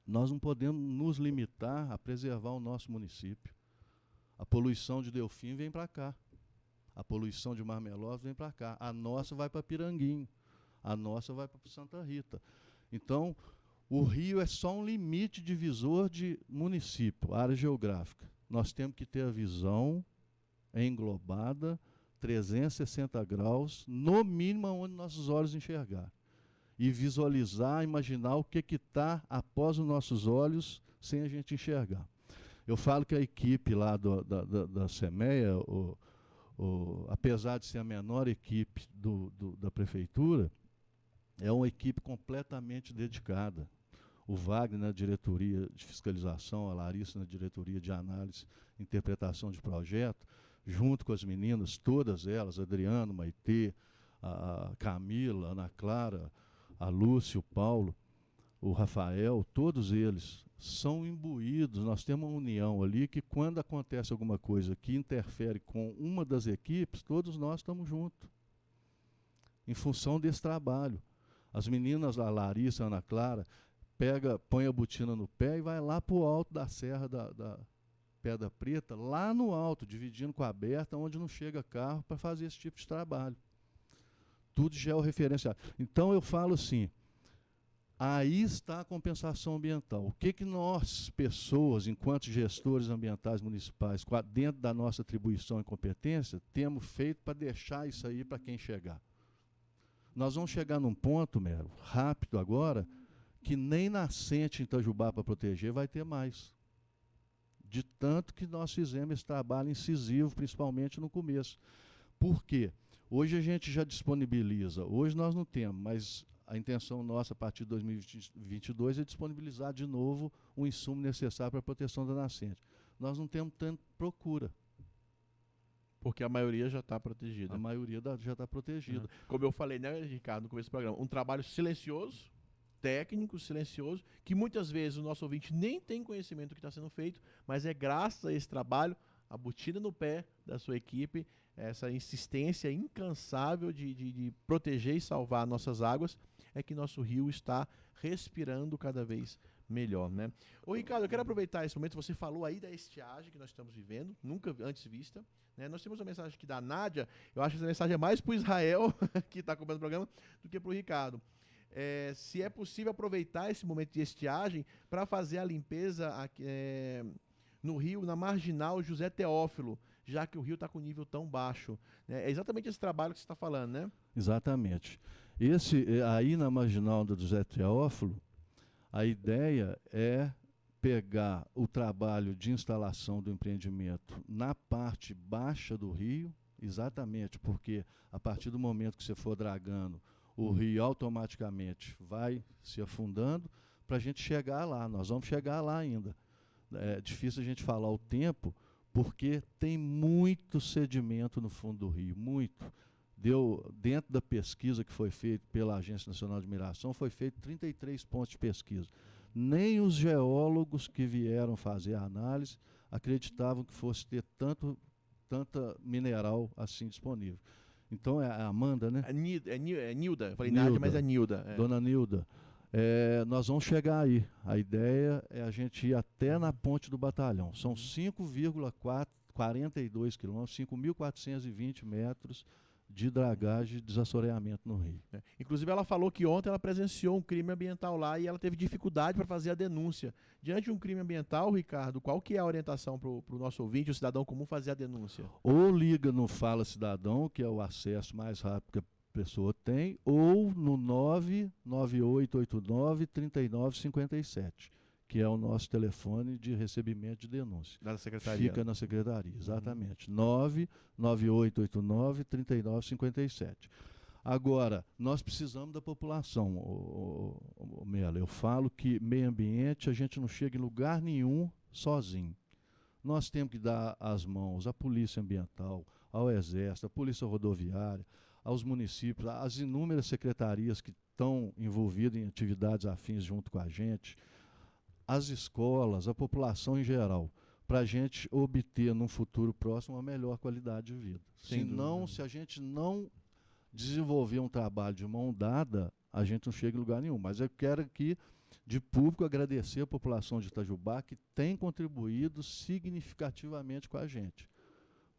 nós não podemos nos limitar a preservar o nosso município. A poluição de Delfim vem para cá. A poluição de Marmelópolis vem para cá. A nossa vai para Piranguinho. A nossa vai para Santa Rita. Então, o rio é só um limite divisor de município, área geográfica. Nós temos que ter a visão englobada, 360 graus, no mínimo onde nossos olhos enxergar. E visualizar, imaginar o que está após os nossos olhos, sem a gente enxergar. Eu falo que a equipe lá da CEMEA, apesar de ser a menor equipe da prefeitura, é uma equipe completamente dedicada. O Wagner na diretoria de fiscalização, a Larissa na diretoria de análise e interpretação de projeto, junto com as meninas, todas elas, Adriano, Maitê, a Camila, a Ana Clara, a Lúcia, o Paulo, o Rafael, todos eles são imbuídos. Nós temos uma união ali que, quando acontece alguma coisa que interfere com uma das equipes, todos nós estamos juntos, em função desse trabalho. As meninas, a Larissa, a Ana Clara, põe a botina no pé e vai lá para o alto da Serra da Pedra Preta, lá no alto, dividindo com a aberta, onde não chega carro, para fazer esse tipo de trabalho. Tudo georreferenciado. Então eu falo assim, aí está a compensação ambiental. O que nós, pessoas, enquanto gestores ambientais municipais, dentro da nossa atribuição e competência, temos feito para deixar isso aí para quem chegar? Nós vamos chegar num ponto, Melo, rápido agora, que nem nascente em Itajubá para proteger vai ter mais. De tanto que nós fizemos esse trabalho incisivo, principalmente no começo. Por quê? Hoje a gente já disponibiliza, hoje nós não temos, mas a intenção nossa a partir de 2022 é disponibilizar de novo o insumo necessário para a proteção da nascente. Nós não temos tanta procura. Porque a maioria já está protegida. A maioria já está protegida. Como eu falei, né, Ricardo, no começo do programa, um trabalho silencioso, técnico, silencioso, que muitas vezes o nosso ouvinte nem tem conhecimento do que está sendo feito, mas é graças a esse trabalho, a botina no pé da sua equipe, essa insistência incansável de proteger e salvar nossas águas, é que nosso rio está respirando cada vez melhor, né? Ô Ricardo, eu quero aproveitar esse momento, você falou aí da estiagem que nós estamos vivendo, nunca antes vista, né? Nós temos uma mensagem aqui da Nádia, eu acho que essa mensagem é mais para o Israel, que está acompanhando o programa, do que para o Ricardo. se é possível aproveitar esse momento de estiagem para fazer a limpeza no rio, na marginal José Teófilo, já que o rio está com nível tão baixo. Né? É exatamente esse trabalho que você está falando, né? Exatamente. Aí na marginal do José Teófilo, a ideia é pegar o trabalho de instalação do empreendimento na parte baixa do rio, exatamente porque a partir do momento que você for dragando, o rio automaticamente vai se afundando para a gente chegar lá. Nós vamos chegar lá ainda. É difícil a gente falar o tempo, porque tem muito sedimento no fundo do rio, muito. Dentro da pesquisa que foi feita pela Agência Nacional de Mineração, foi feito 33 pontos de pesquisa. Nem os geólogos que vieram fazer a análise acreditavam que fosse ter tanta mineral assim disponível. Então é a Amanda, né? É Nilda. Eu falei Nilda, Nádia, mas é Nilda. Dona Nilda. Nós vamos chegar aí. A ideia é a gente ir até na Ponte do Batalhão. São 5,42 quilômetros, 5.420 metros de dragagem e desassoreamento no rio. Inclusive, ela falou que ontem ela presenciou um crime ambiental lá e ela teve dificuldade para fazer a denúncia. Diante de um crime ambiental, Ricardo, qual que é a orientação para o nosso ouvinte, o cidadão comum, fazer a denúncia? Ou liga no Fala Cidadão, que é o acesso mais rápido que a pessoa tem, ou no 99889-3957, que é o nosso telefone de recebimento de denúncia. Da secretaria. Fica na secretaria, exatamente. 99889-3957. Agora, nós precisamos da população, Melo. Eu falo que meio ambiente a gente não chega em lugar nenhum sozinho. Nós temos que dar as mãos à Polícia Ambiental, ao Exército, à Polícia Rodoviária, aos municípios, às inúmeras secretarias que estão envolvidas em atividades afins junto com a gente, às escolas, a população em geral, para a gente obter num futuro próximo uma melhor qualidade de vida. Se a gente não desenvolver um trabalho de mão dada, a gente não chega em lugar nenhum. Mas eu quero aqui, de público, agradecer a população de Itajubá, que tem contribuído significativamente com a gente.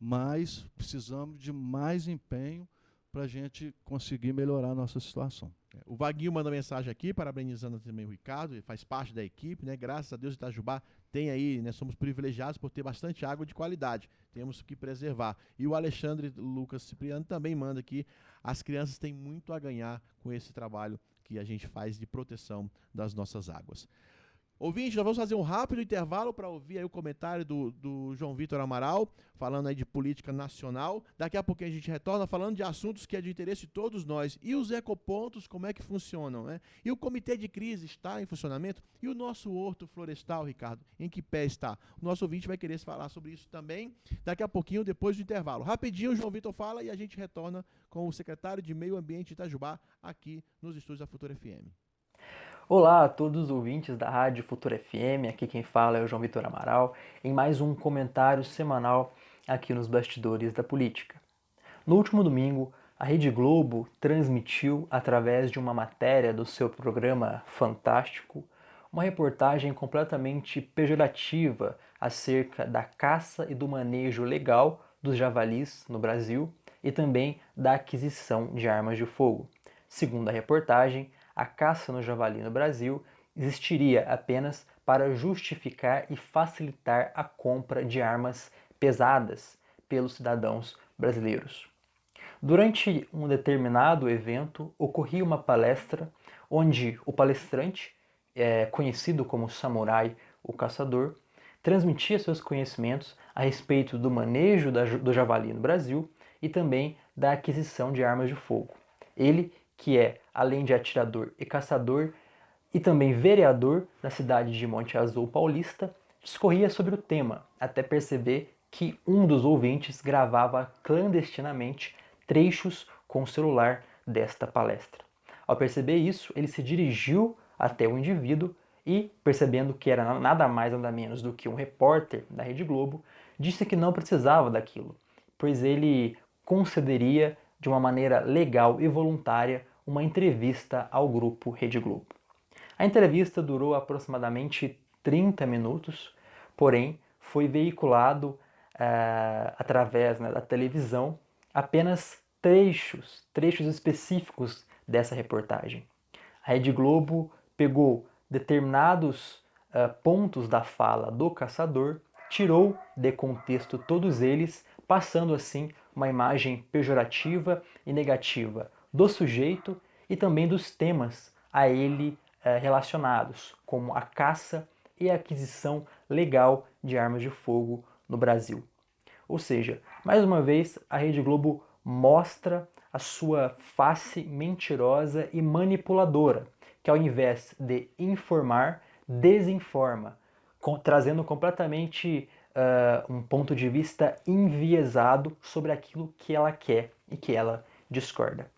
Mas precisamos de mais empenho para a gente conseguir melhorar a nossa situação. O Vaguinho manda mensagem aqui, parabenizando também o Ricardo, ele faz parte da equipe, né? Graças a Deus, Itajubá tem aí, né? Somos privilegiados por ter bastante água de qualidade, temos que preservar. E o Alexandre Lucas Cipriano também manda aqui, as crianças têm muito a ganhar com esse trabalho que a gente faz de proteção das nossas águas. Ouvinte, nós vamos fazer um rápido intervalo para ouvir aí o comentário do João Vitor Amaral, falando aí de política nacional. Daqui a pouquinho a gente retorna falando de assuntos que é de interesse de todos nós. E os ecopontos, como é que funcionam, né? E o comitê de crise está em funcionamento? E o nosso horto florestal, Ricardo, em que pé está? O nosso ouvinte vai querer falar sobre isso também daqui a pouquinho, depois do intervalo. Rapidinho, o João Vitor fala e a gente retorna com o secretário de Meio Ambiente de Itajubá, aqui nos estúdios da Futura FM. Olá a todos os ouvintes da Rádio Futura FM, aqui quem fala é o João Vitor Amaral, em mais um comentário semanal aqui nos bastidores da política. No último domingo, a Rede Globo transmitiu, através de uma matéria do seu programa Fantástico, uma reportagem completamente pejorativa acerca da caça e do manejo legal dos javalis no Brasil e também da aquisição de armas de fogo. Segundo a reportagem, a caça no javali no Brasil existiria apenas para justificar e facilitar a compra de armas pesadas pelos cidadãos brasileiros. Durante um determinado evento, ocorria uma palestra onde o palestrante, conhecido como Samurai, o Caçador, transmitia seus conhecimentos a respeito do manejo do javali no Brasil e também da aquisição de armas de fogo. Ele, que é, além de atirador e caçador, e também vereador na cidade de Monte Azul Paulista, discorria sobre o tema, até perceber que um dos ouvintes gravava clandestinamente trechos com o celular desta palestra. Ao perceber isso, ele se dirigiu até o indivíduo e, percebendo que era nada mais nada menos do que um repórter da Rede Globo, disse que não precisava daquilo, pois ele concederia de uma maneira legal e voluntária uma entrevista ao grupo Rede Globo. A entrevista durou aproximadamente 30 minutos, porém foi veiculado através da televisão apenas trechos específicos dessa reportagem. A Rede Globo pegou determinados pontos da fala do caçador, tirou de contexto todos eles, passando assim uma imagem pejorativa e negativa do sujeito e também dos temas a ele relacionados, como a caça e a aquisição legal de armas de fogo no Brasil. Ou seja, mais uma vez, a Rede Globo mostra a sua face mentirosa e manipuladora, que ao invés de informar, desinforma, trazendo completamente um ponto de vista enviesado sobre aquilo que ela quer e que ela discorda.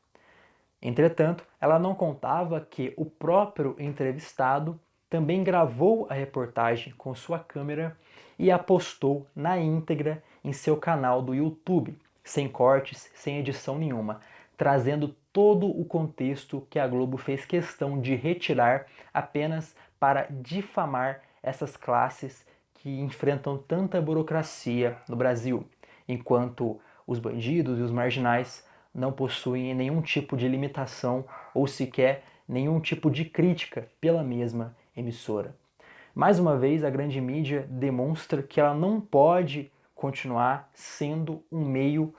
Entretanto, ela não contava que o próprio entrevistado também gravou a reportagem com sua câmera e a postou na íntegra em seu canal do YouTube, sem cortes, sem edição nenhuma, trazendo todo o contexto que a Globo fez questão de retirar apenas para difamar essas classes que enfrentam tanta burocracia no Brasil, enquanto os bandidos e os marginais não possuem nenhum tipo de limitação ou sequer nenhum tipo de crítica pela mesma emissora. Mais uma vez, a grande mídia demonstra que ela não pode continuar sendo um meio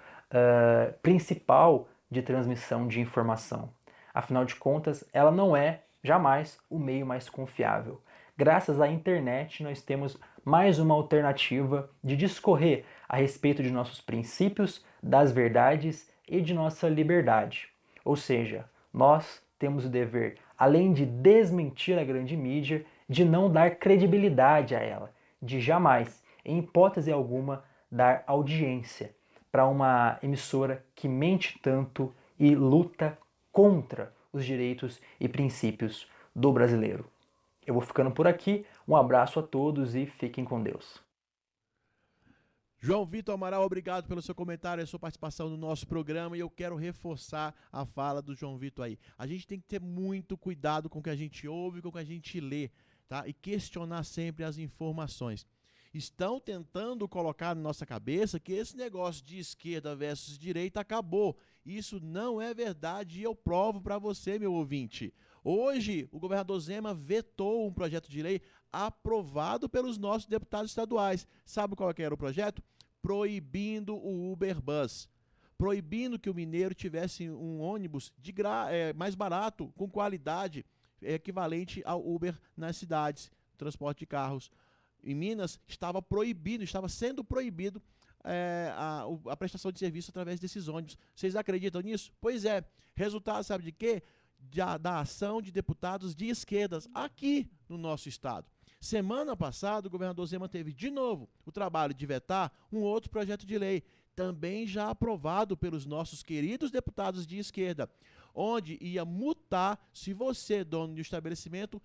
principal de transmissão de informação. Afinal de contas, ela não é jamais o meio mais confiável. Graças à internet, nós temos mais uma alternativa de discorrer a respeito de nossos princípios, das verdades e de nossa liberdade. Ou seja, nós temos o dever, além de desmentir a grande mídia, de não dar credibilidade a ela, de jamais, em hipótese alguma, dar audiência para uma emissora que mente tanto e luta contra os direitos e princípios do brasileiro. Eu vou ficando por aqui, um abraço a todos e fiquem com Deus. João Vitor Amaral, obrigado pelo seu comentário e a sua participação no nosso programa, e eu quero reforçar a fala do João Vitor aí. A gente tem que ter muito cuidado com o que a gente ouve, com o que a gente lê, tá? E questionar sempre as informações. Estão tentando colocar na nossa cabeça que esse negócio de esquerda versus direita acabou. Isso não é verdade e eu provo para você, meu ouvinte. Hoje, o governador Zema vetou um projeto de lei aprovado pelos nossos deputados estaduais. Sabe qual que era o projeto? Proibindo o Uber Bus. Proibindo que o mineiro tivesse um ônibus mais barato, com qualidade, equivalente ao Uber nas cidades, transporte de carros. Em Minas, estava sendo proibido a prestação de serviço através desses ônibus. Vocês acreditam nisso? Pois é. Resultado, sabe de quê? Da ação de deputados de esquerdas aqui no nosso estado. Semana passada, o governador Zema teve de novo o trabalho de vetar um outro projeto de lei, também já aprovado pelos nossos queridos deputados de esquerda, onde ia multar se você, dono de um estabelecimento,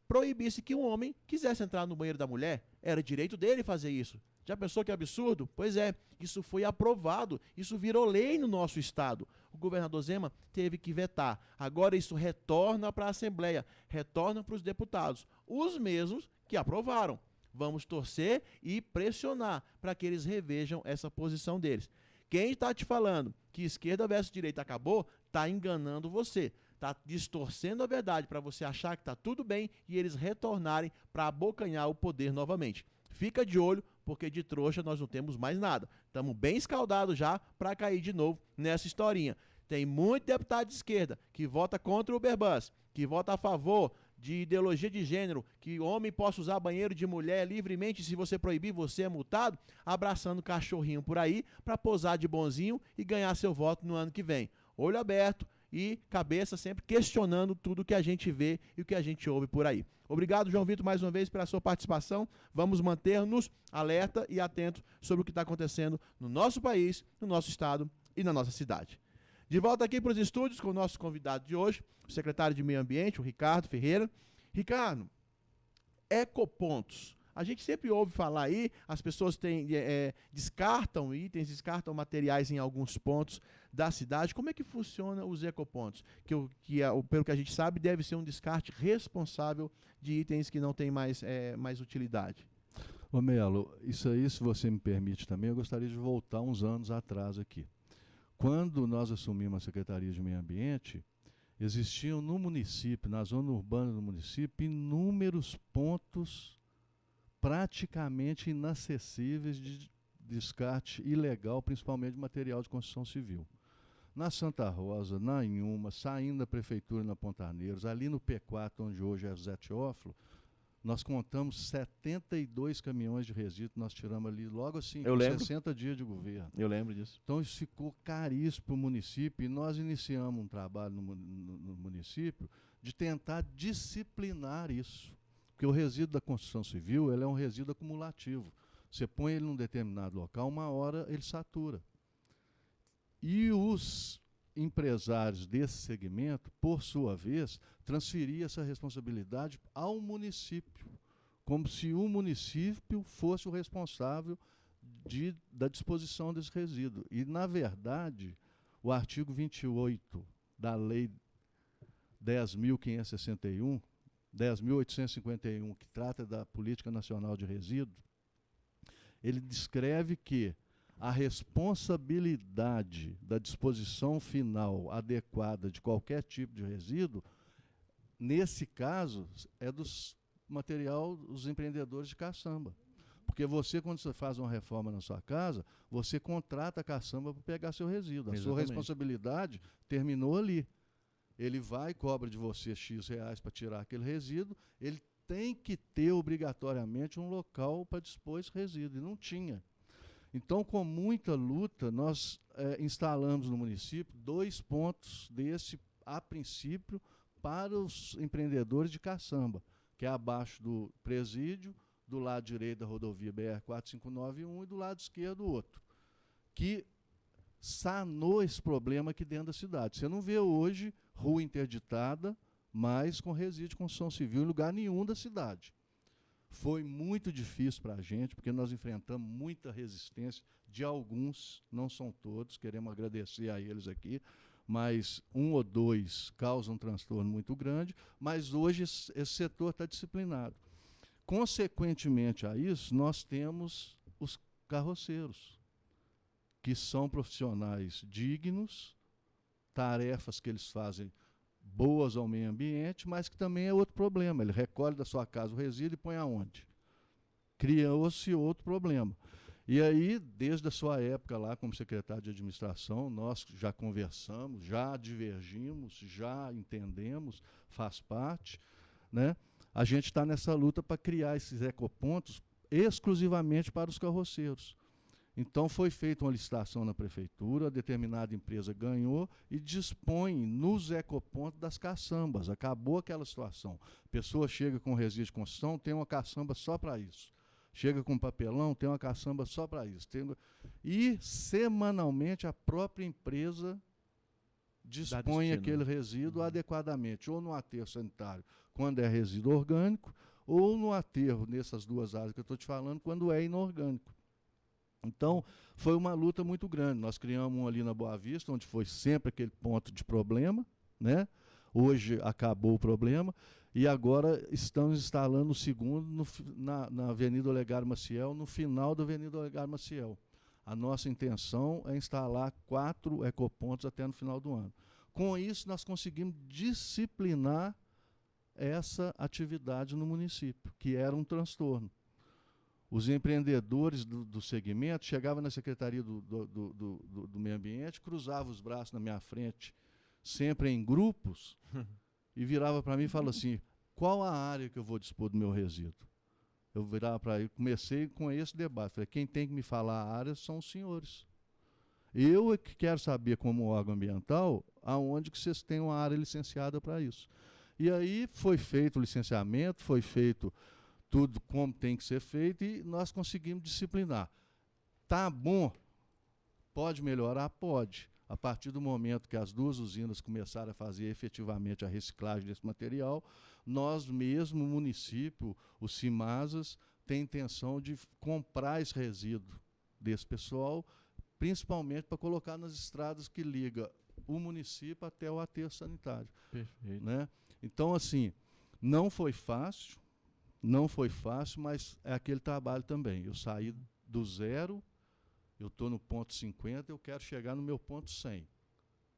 proibisse que um homem quisesse entrar no banheiro da mulher. Era direito dele fazer isso. Já pensou que absurdo? Pois é, isso foi aprovado, isso virou lei no nosso estado. O governador Zema teve que vetar. Agora isso retorna para a Assembleia, retorna para os deputados, os mesmos que aprovaram. Vamos torcer e pressionar para que eles revejam essa posição deles. Quem está te falando que esquerda versus direita acabou, está enganando você. Está distorcendo a verdade para você achar que está tudo bem e eles retornarem para abocanhar o poder novamente. Fica de olho, porque de trouxa nós não temos mais nada. Estamos bem escaldados já para cair de novo nessa historinha. Tem muito deputado de esquerda que vota contra o Uber Bus, que vota a favor de ideologia de gênero, que homem possa usar banheiro de mulher livremente, se você proibir, você é multado, abraçando cachorrinho por aí para posar de bonzinho e ganhar seu voto no ano que vem. Olho aberto e cabeça sempre questionando tudo que a gente vê e o que a gente ouve por aí. Obrigado, João Vitor, mais uma vez pela sua participação. Vamos manter-nos alerta e atentos sobre o que está acontecendo no nosso país, no nosso estado e na nossa cidade. De volta aqui para os estúdios com o nosso convidado de hoje, o secretário de Meio Ambiente, o Ricardo Ferreira. Ricardo, ecopontos. A gente sempre ouve falar aí, as pessoas descartam itens, descartam materiais em alguns pontos da cidade. Como é que funciona os ecopontos? Pelo que a gente sabe, deve ser um descarte responsável de itens que não têm mais utilidade. Ô Melo, isso aí, se você me permite também, eu gostaria de voltar uns anos atrás aqui. Quando nós assumimos a Secretaria de Meio Ambiente, existiam no município, na zona urbana do município, inúmeros pontos praticamente inacessíveis de descarte ilegal, principalmente de material de construção civil. Na Santa Rosa, na Inhuma, saindo da prefeitura na Pontaneiros, ali no P4, onde hoje é Zé Teófilo, nós contamos 72 caminhões de resíduo, nós tiramos ali logo assim, Eu com lembro. 60 dias de governo. Eu lembro disso. Então isso ficou caríssimo para o município e nós iniciamos um trabalho no município de tentar disciplinar isso. Porque o resíduo da construção civil ele é um resíduo acumulativo. Você põe ele num determinado local, uma hora ele satura. E os empresários desse segmento, por sua vez, transferiam essa responsabilidade ao município, como se o município fosse o responsável da disposição desse resíduo. E, na verdade, o artigo 28 da Lei 10.851, que trata da Política Nacional de Resíduos, ele descreve que a responsabilidade da disposição final adequada de qualquer tipo de resíduo, nesse caso, é dos empreendedores de caçamba. Porque você, quando você faz uma reforma na sua casa, você contrata a caçamba para pegar seu resíduo. A sua responsabilidade terminou ali. Ele vai e cobra de você X reais para tirar aquele resíduo, ele tem que ter obrigatoriamente um local para dispor esse resíduo, e não tinha. Então, com muita luta, nós instalamos no município 2 pontos desse, a princípio, para os empreendedores de caçamba, que é abaixo do presídio, do lado direito da rodovia BR-459 e do lado esquerdo outro, que sanou esse problema aqui dentro da cidade. Você não vê hoje rua interditada, mas com resíduo de construção civil em lugar nenhum da cidade. Foi muito difícil para a gente, porque nós enfrentamos muita resistência de alguns, não são todos, queremos agradecer a eles aqui, mas 1 ou 2 causam um transtorno muito grande, mas hoje esse setor está disciplinado. Consequentemente a isso, nós temos os carroceiros, que são profissionais dignos, tarefas que eles fazem boas ao meio ambiente, mas que também é outro problema. Ele recolhe da sua casa o resíduo e põe aonde? Criou-se outro problema. E aí, desde a sua época lá como secretário de administração, nós já conversamos, já divergimos, já entendemos, faz parte, né? A gente está nessa luta para criar esses ecopontos exclusivamente para os carroceiros. Então foi feita uma licitação na prefeitura, a determinada empresa ganhou e dispõe nos ecopontos das caçambas. Acabou aquela situação. A pessoa chega com resíduo de construção, tem uma caçamba só para isso. Chega com papelão, tem uma caçamba só para isso. E, semanalmente, a própria empresa dispõe aquele resíduo adequadamente, ou no aterro sanitário, quando é resíduo orgânico, ou no aterro, nessas 2 áreas que eu estou te falando, quando é inorgânico. Então, foi uma luta muito grande. Nós criamos um ali na Boa Vista, onde foi sempre aquele ponto de problema, né? Hoje acabou o problema, e agora estamos instalando o segundo na Avenida Olegário Maciel, no final da Avenida Olegário Maciel. A nossa intenção é instalar 4 ecopontos até no final do ano. Com isso, nós conseguimos disciplinar essa atividade no município, que era um transtorno. Os empreendedores do segmento chegavam na Secretaria do Meio Ambiente, cruzavam os braços na minha frente, sempre em grupos, e virava para mim e falava assim, qual a área que eu vou dispor do meu resíduo? Eu virava para ele, comecei com esse debate, falei, quem tem que me falar a área são os senhores. Eu é que quero saber, como órgão ambiental, aonde que vocês têm uma área licenciada para isso. E aí foi feito o licenciamento, foi feito tudo como tem que ser feito e nós conseguimos disciplinar. Tá bom? Pode melhorar? Pode. A partir do momento que as 2 usinas começaram a fazer efetivamente a reciclagem desse material, nós mesmo, o município, os CIMASAS, tem intenção de comprar esse resíduo desse pessoal, principalmente para colocar nas estradas que liga o município até o aterro sanitário. Perfeito. Né? Então, assim, não foi fácil, mas é aquele trabalho também. Eu saí do 0, eu estou no ponto 50, eu quero chegar no meu ponto 100.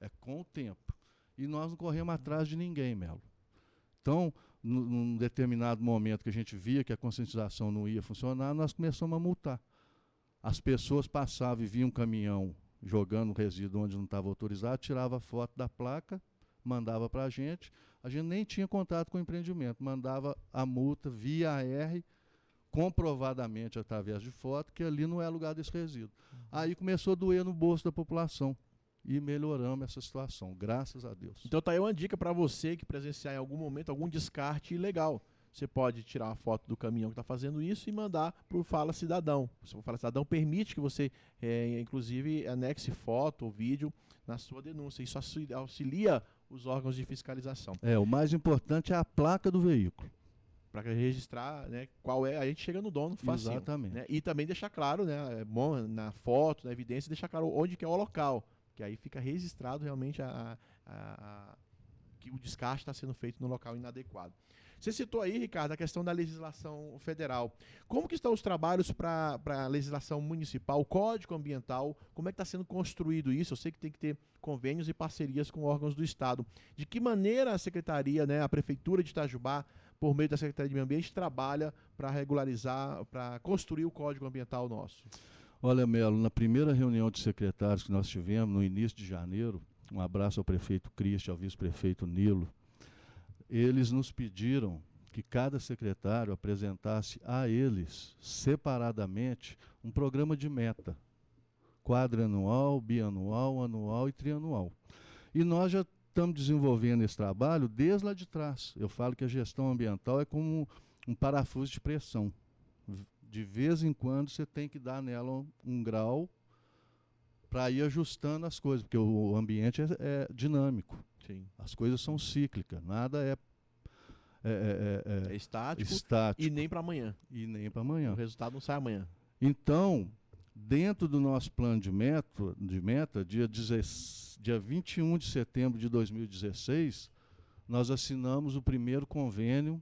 É com o tempo. e nós não corremos atrás de ninguém, Melo. Então, num determinado momento que a gente via que a conscientização não ia funcionar, nós começamos a multar. As pessoas passavam e viam um caminhão jogando resíduo onde não estava autorizado, tirava foto da placa, mandava para a gente nem tinha contato com o empreendimento, mandava a multa via AR, comprovadamente através de foto, que ali não é lugar desse resíduo. Aí começou a doer no bolso da população e melhoramos essa situação, graças a Deus. Então tá aí uma dica para você que presenciar em algum momento algum descarte ilegal. Você pode tirar uma foto do caminhão que está fazendo isso e mandar para o Fala Cidadão. O Fala Cidadão permite que você, inclusive, anexe foto ou vídeo na sua denúncia. Isso auxilia os órgãos de fiscalização. O mais importante é a placa do veículo. Para registrar, né, qual é, a gente chega no dono facinho. Exatamente. Né, e também deixar claro, né, é bom na foto, na evidência, deixar claro onde que é o local, que aí fica registrado realmente que o descarte está sendo feito no local inadequado. Você citou aí, Ricardo, a questão da legislação federal. Como que estão os trabalhos para a legislação municipal, o Código Ambiental, como é que está sendo construído isso? Eu sei que tem que ter convênios e parcerias com órgãos do Estado. De que maneira a Secretaria, né, a Prefeitura de Itajubá, por meio da Secretaria de Meio Ambiente, trabalha para regularizar, para construir o Código Ambiental nosso? Olha, Melo, na primeira reunião de secretários que nós tivemos, no início de janeiro, um abraço ao prefeito Cristian, ao vice-prefeito Nilo, eles nos pediram que cada secretário apresentasse a eles, separadamente, um programa de meta, quadrianual, bianual, anual e trianual. E nós já estamos desenvolvendo esse trabalho desde lá de trás. Eu falo que a gestão ambiental é como um parafuso de pressão. De vez em quando você tem que dar nela um grau para ir ajustando as coisas, porque o ambiente é dinâmico. Sim. As coisas são cíclicas, nada é estático estático. E nem para amanhã. E nem para amanhã. O resultado não sai amanhã. Então, dentro do nosso plano de meta, dia 21 de setembro de 2016, nós assinamos o primeiro convênio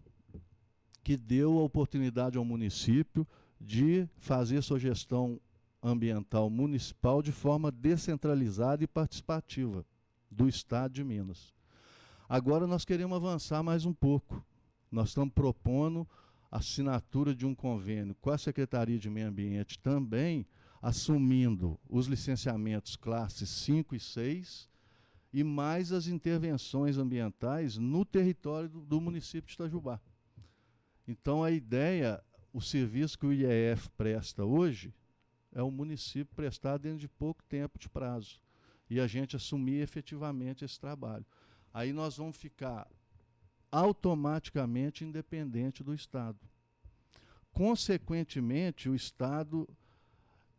que deu a oportunidade ao município de fazer sua gestão ambiental municipal de forma descentralizada e participativa do Estado de Minas. Agora nós queremos avançar mais um pouco. Nós estamos propondo a assinatura de um convênio com a Secretaria de Meio Ambiente também, assumindo os licenciamentos classes 5 e 6 e mais as intervenções ambientais no território do município de Itajubá. Então a ideia, o serviço que o IEF presta hoje, é o município prestar dentro de pouco tempo de prazo. E a gente assumir efetivamente esse trabalho. Aí nós vamos ficar automaticamente independente do Estado. Consequentemente, o Estado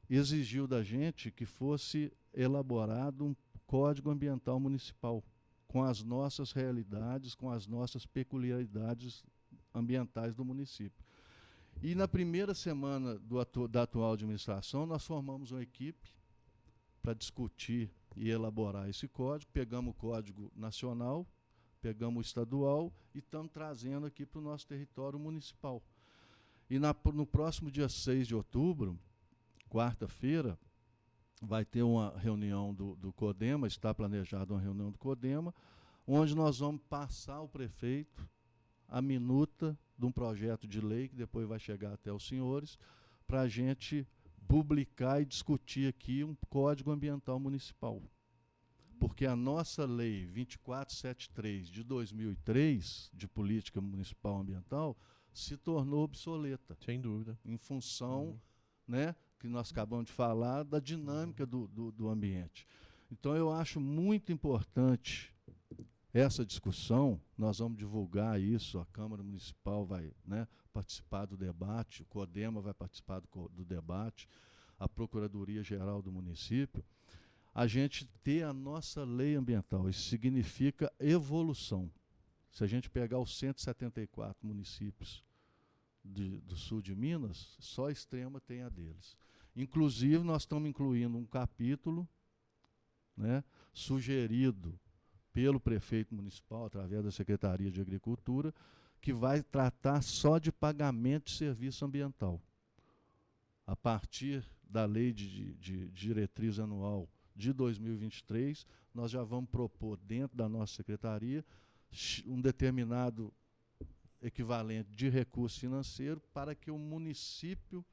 exigiu da gente que fosse elaborado um Código Ambiental Municipal, com as nossas realidades, com as nossas peculiaridades ambientais do município. E na primeira semana da atual administração, nós formamos uma equipe para discutir e elaborar esse código. Pegamos o Código Nacional, pegamos o estadual e estamos trazendo aqui para o nosso território municipal. E no próximo dia 6 de outubro, quarta-feira, vai ter uma reunião do CODEMA, está planejada uma reunião do CODEMA, onde nós vamos passar ao prefeito a minuta de um projeto de lei, que depois vai chegar até os senhores, para a gente publicar e discutir aqui um Código Ambiental Municipal. Porque a nossa lei 2473 de 2003, de política municipal ambiental, se tornou obsoleta. Sem dúvida. Em função, né, que nós acabamos de falar, da dinâmica do ambiente. Então eu acho muito importante essa discussão. Nós vamos divulgar isso, a Câmara Municipal vai, né, participar do debate, o CODEMA vai participar do debate, a Procuradoria-Geral do município, a gente ter a nossa lei ambiental. Isso significa evolução. Se a gente pegar os 174 municípios do sul de Minas, só a Extrema tem a deles. Inclusive, nós estamos incluindo um capítulo, né, sugerido pelo prefeito municipal, através da Secretaria de Agricultura, que vai tratar só de pagamento de serviço ambiental. A partir da lei de diretriz anual de 2023, nós já vamos propor dentro da nossa secretaria um determinado equivalente de recurso financeiro para que o município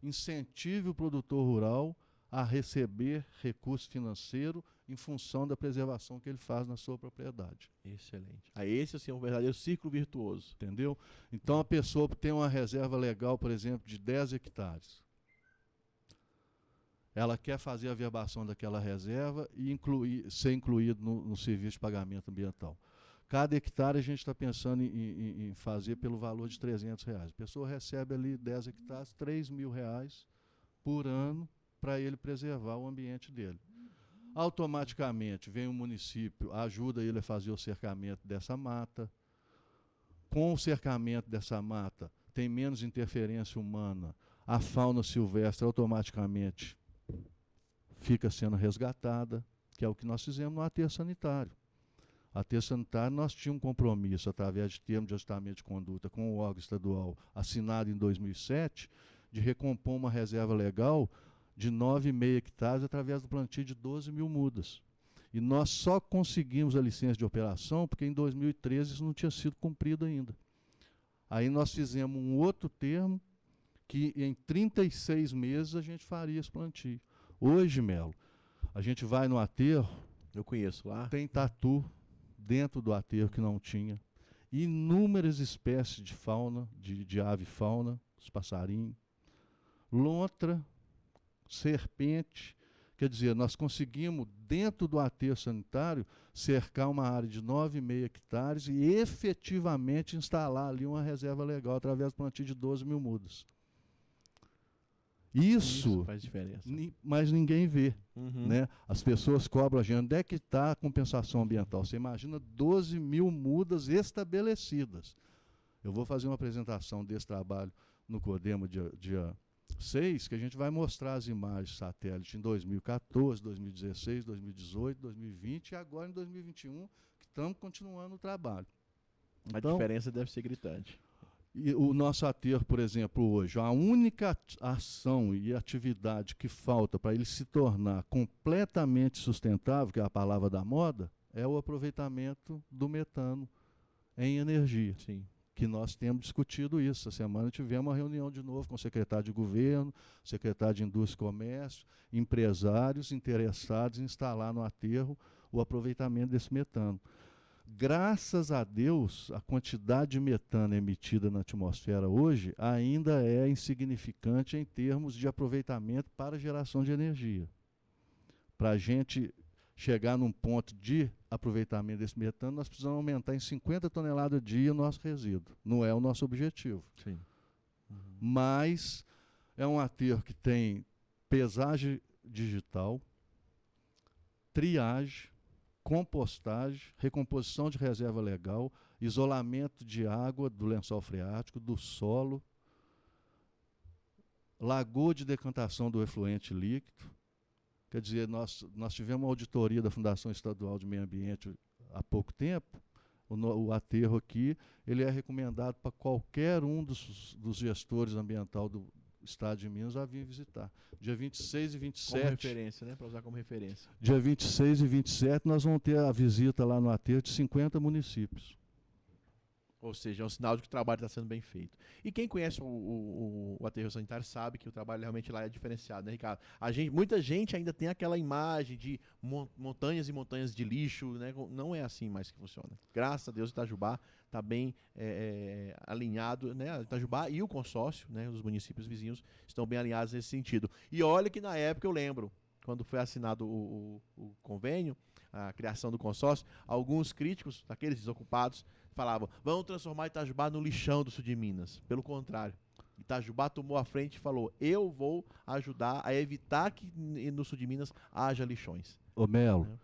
incentive o produtor rural a receber recurso financeiro em função da preservação que ele faz na sua propriedade. Excelente. Aí esse assim, é um verdadeiro círculo virtuoso. Entendeu? Então a pessoa tem uma reserva legal, por exemplo, de 10 hectares. Ela quer fazer a verbação daquela reserva e ser incluído no serviço de pagamento ambiental. Cada hectare a gente está pensando em fazer pelo valor de R$300. A pessoa recebe ali 10 hectares, R$3.000 por ano para ele preservar o ambiente dele. Automaticamente vem o município, ajuda ele a fazer o cercamento dessa mata. Com o cercamento dessa mata, tem menos interferência humana, a fauna silvestre automaticamente fica sendo resgatada, que é o que nós fizemos no aterro sanitário. Aterro sanitário, nós tínhamos um compromisso, através de termo de ajustamento de conduta com o órgão estadual, assinado em 2007, de recompor uma reserva legal de 9,5 hectares através do plantio de 12.000 mudas. E nós só conseguimos a licença de operação porque em 2013 isso não tinha sido cumprido ainda. Aí nós fizemos um outro termo que em 36 meses a gente faria esse plantio. Hoje, Melo, a gente vai no aterro, eu conheço lá, tem tatu dentro do aterro que não tinha, inúmeras espécies de fauna, de ave fauna, os passarinhos, lontra, serpente. Quer dizer, nós conseguimos, dentro do aterro sanitário, cercar uma área de 9,5 hectares e efetivamente instalar ali uma reserva legal através do plantio de 12.000 mudas. Isso faz diferença. Mas ninguém vê. Né? As pessoas cobram a gente. Onde é que está a compensação ambiental? Você imagina 12.000 mudas estabelecidas. Eu vou fazer uma apresentação desse trabalho no CODEMA dia 6, que a gente vai mostrar as imagens satélite em 2014, 2016, 2018, 2020 e agora em 2021, que estamos continuando o trabalho. A diferença deve ser gritante. E o nosso aterro, por exemplo, hoje, a única ação e atividade que falta para ele se tornar completamente sustentável, que é a palavra da moda, é o aproveitamento do metano em energia. Sim. Que nós temos discutido isso. Essa semana tivemos uma reunião de novo com o secretário de governo, secretário de indústria e comércio, empresários interessados em instalar no aterro o aproveitamento desse metano. Graças a Deus, a quantidade de metano emitida na atmosfera hoje ainda é insignificante em termos de aproveitamento para geração de energia. Para a gente chegar num ponto de aproveitamento desse metano, nós precisamos aumentar em 50 toneladas dia o nosso resíduo. Não é o nosso objetivo. Sim. Mas é um aterro que tem pesagem digital, triagem, compostagem, recomposição de reserva legal, isolamento de água do lençol freático, do solo, lagoa de decantação do efluente líquido. Quer dizer, nós tivemos uma auditoria da Fundação Estadual de Meio Ambiente há pouco tempo. O aterro aqui, ele é recomendado para qualquer um dos gestores ambientais do Estado de Minas a vir visitar. Dia 26 e 27... Como referência, né? Para usar como referência. Dia 26 e 27 nós vamos ter a visita lá no aterro de 50 municípios. Ou seja, é um sinal de que o trabalho está sendo bem feito. E quem conhece o aterro sanitário sabe que o trabalho realmente lá é diferenciado, né, Ricardo? Muita gente ainda tem aquela imagem de montanhas e montanhas de lixo, né? Não é assim mais que funciona. Graças a Deus, o Itajubá está bem alinhado, né? O Itajubá e o consórcio, né? Os municípios vizinhos estão bem alinhados nesse sentido. E olha que na época eu lembro, quando foi assinado o convênio, a criação do consórcio, alguns críticos, daqueles desocupados, falavam, vamos transformar Itajubá no lixão do sul de Minas. Pelo contrário, Itajubá tomou a frente e falou, eu vou ajudar a evitar que no sul de Minas haja lixões. Ô Melo,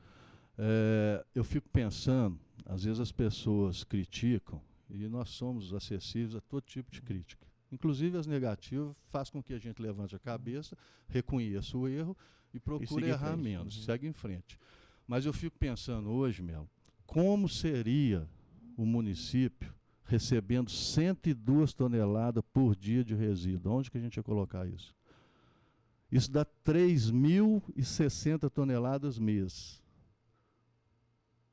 eu fico pensando, às vezes as pessoas criticam, e nós somos acessíveis a todo tipo de crítica. Inclusive as negativas faz com que a gente levante a cabeça, reconheça o erro e procure errar menos, segue em frente. Mas eu fico pensando hoje, Melo, como seria o município recebendo 102 toneladas por dia de resíduo? Onde que a gente ia colocar isso? Isso dá 3.060 toneladas mês.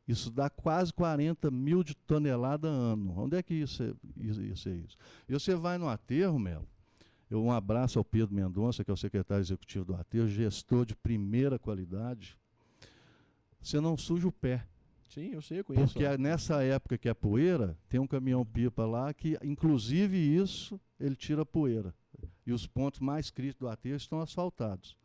Isso dá quase 40 mil de tonelada ano. Onde é que isso é isso? E você vai no aterro, Melo, um abraço ao Pedro Mendonça, que é o secretário executivo do aterro, gestor de primeira qualidade, você não suja o pé. Sim, eu sei, eu conheço. Porque nessa época que é poeira, tem um caminhão-pipa lá que, inclusive isso, ele tira a poeira. E os pontos mais críticos do aterro estão asfaltados.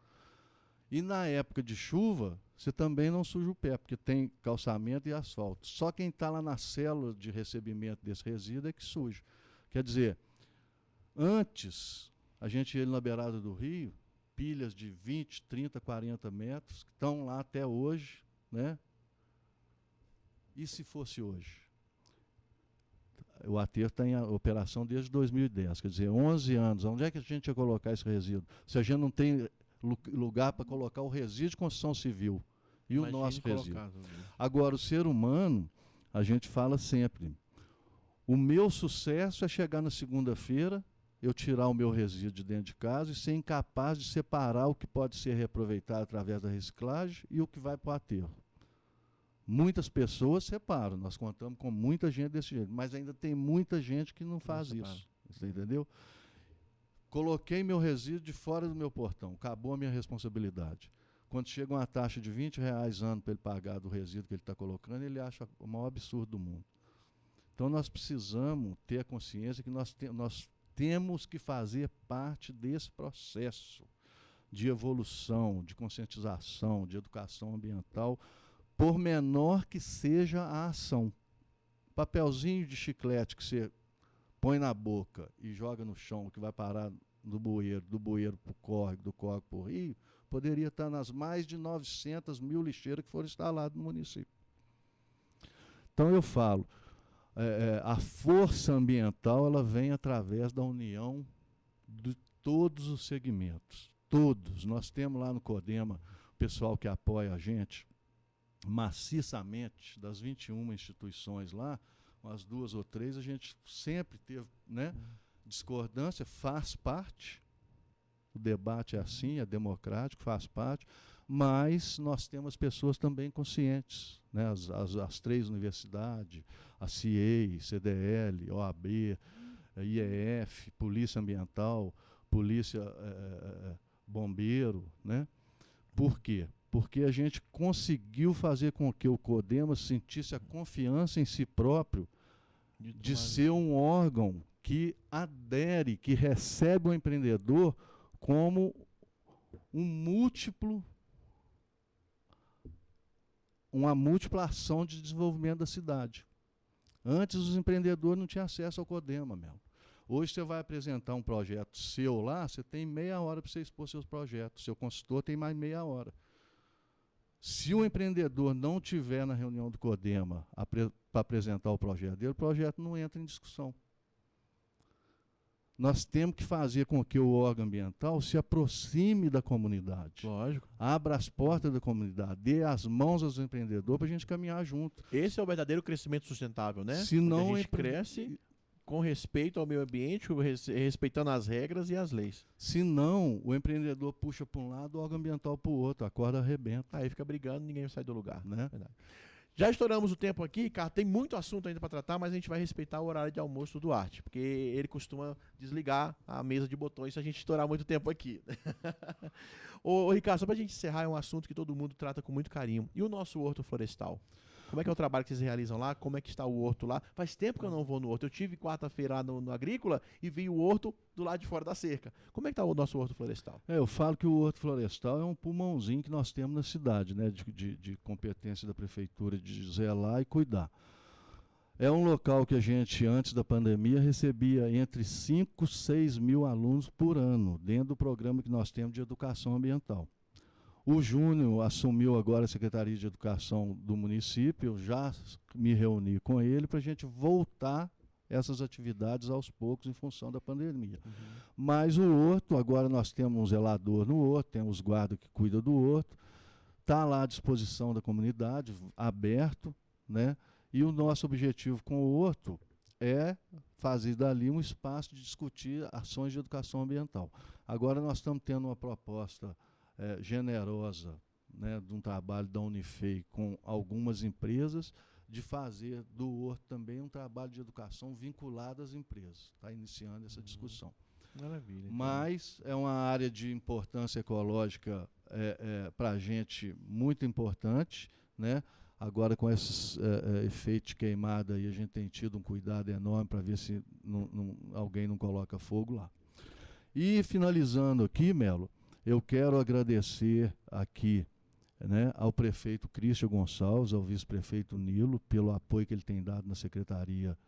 E na época de chuva, você também não suja o pé, porque tem calçamento e asfalto. Só quem está lá na célula de recebimento desse resíduo é que suja. Quer dizer, antes, a gente ia na beirada do rio, pilhas de 20, 30, 40 metros, que estão lá até hoje, né? E se fosse hoje? O aterro está em operação desde 2010, quer dizer, 11 anos. Onde é que a gente ia colocar esse resíduo? Se a gente não tem lugar para colocar o resíduo de construção civil e imagine o nosso resíduo. Agora, o ser humano, a gente fala sempre, o meu sucesso é chegar na segunda-feira, eu tirar o meu resíduo de dentro de casa e ser incapaz de separar o que pode ser reaproveitado através da reciclagem e o que vai para o aterro. Muitas pessoas separam, nós contamos com muita gente desse jeito, mas ainda tem muita gente que não faz isso. Você entendeu? Coloquei meu resíduo de fora do meu portão, acabou a minha responsabilidade. Quando chega uma taxa de R$20 ano para ele pagar do resíduo que ele está colocando, ele acha o maior absurdo do mundo. Então nós precisamos ter a consciência que nós temos que fazer parte desse processo de evolução, de conscientização, de educação ambiental, por menor que seja a ação. Papelzinho de chiclete que você põe na boca e joga no chão, que vai parar do bueiro para o córrego, do córrego para o rio, poderia estar nas mais de 900 mil lixeiras que foram instaladas no município. Então eu falo, a força ambiental ela vem através da união de todos os segmentos. Todos. Nós temos lá no CODEMA o pessoal que apoia a gente, maciçamente, das 21 instituições lá, umas 2 ou 3, a gente sempre teve, né, discordância, faz parte, o debate é assim, é democrático, faz parte, mas nós temos pessoas também conscientes, né, as 3 universidades, a CIEI, CDL, OAB, IEF, Polícia Ambiental, Polícia Bombeiro, né? Por quê? Porque a gente conseguiu fazer com que o CODEMA sentisse a confiança em si próprio de ser um órgão que adere, que recebe o empreendedor como uma múltipla ação de desenvolvimento da cidade. Antes os empreendedores não tinham acesso ao CODEMA mesmo. Hoje você vai apresentar um projeto seu lá, você tem meia hora para você expor seus projetos. Seu consultor tem mais meia hora. Se o empreendedor não tiver na reunião do CODEMA para apresentar o projeto dele, o projeto não entra em discussão. Nós temos que fazer com que o órgão ambiental se aproxime da comunidade. Lógico. Abra as portas da comunidade, dê as mãos aos empreendedores para a gente caminhar junto. Esse é o verdadeiro crescimento sustentável, né? Se não a gente cresce com respeito ao meio ambiente, respeitando as regras e as leis. Se não, o empreendedor puxa para um lado, o órgão ambiental para o outro, a corda arrebenta. Aí fica brigando, ninguém sai do lugar. Né? Verdade. Já estouramos o tempo aqui, cara, tem muito assunto ainda para tratar, mas a gente vai respeitar o horário de almoço do Duarte, porque ele costuma desligar a mesa de botões se a gente estourar muito tempo aqui. Ô Ricardo, só para a gente encerrar, é um assunto que todo mundo trata com muito carinho. E o nosso horto florestal? Como é que é o trabalho que vocês realizam lá? Como é que está o horto lá? Faz tempo que eu não vou no horto. Eu tive quarta-feira lá no Agrícola e vi o horto do lado de fora da cerca. Como é que está o nosso horto florestal? Eu falo que o horto florestal é um pulmãozinho que nós temos na cidade, né, de competência da prefeitura de zelar e cuidar. É um local que a gente, antes da pandemia, recebia entre 5 e 6 mil alunos por ano, dentro do programa que nós temos de educação ambiental. O Júnior assumiu agora a Secretaria de Educação do município, eu já me reuni com ele para a gente voltar essas atividades aos poucos em função da pandemia. Uhum. Mas o horto, agora nós temos um zelador no horto, temos guarda que cuida do horto, está lá à disposição da comunidade, aberto, né? E o nosso objetivo com o horto é fazer dali um espaço de discutir ações de educação ambiental. Agora nós estamos tendo uma proposta generosa, né, de um trabalho da Unifei com algumas empresas, de fazer do Horto também um trabalho de educação vinculado às empresas. Está iniciando essa discussão. Maravilha. Então. Mas é uma área de importância ecológica para a gente muito importante, né? Agora, com esses efeitos de queimada, aí, a gente tem tido um cuidado enorme para ver se alguém não coloca fogo lá. E, finalizando aqui, Melo, eu quero agradecer aqui, né, ao prefeito Christian Gonçalves, ao vice-prefeito Nilo, pelo apoio que ele tem dado na Secretaria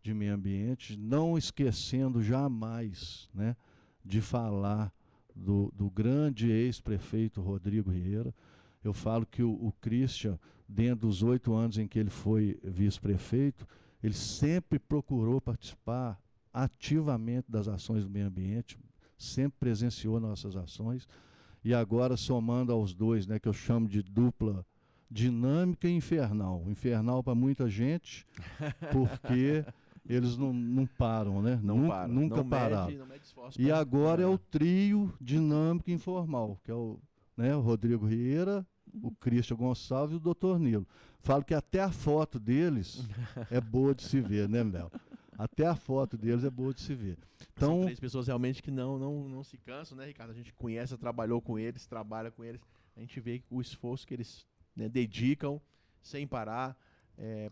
de Meio Ambiente, não esquecendo jamais, né, de falar do grande ex-prefeito Rodrigo Rieira. Eu falo que o Christian, dentro dos 8 anos em que ele foi vice-prefeito, ele sempre procurou participar ativamente das ações do meio ambiente, sempre presenciou nossas ações, e agora somando aos dois, né, que eu chamo de dupla dinâmica e infernal. Infernal para muita gente, porque eles não param, né? Nunca pararam. E agora é o trio dinâmico e informal, que é o Rodrigo Rieira, o Christian Gonçalves e o Dr. Nilo. Falo que até a foto deles é boa de se ver, né, Mel? Até a foto deles é boa de se ver. Então, são 3 pessoas realmente que não se cansam, né, Ricardo? A gente conhece, trabalhou com eles, trabalha com eles. A gente vê o esforço que eles, né, dedicam sem parar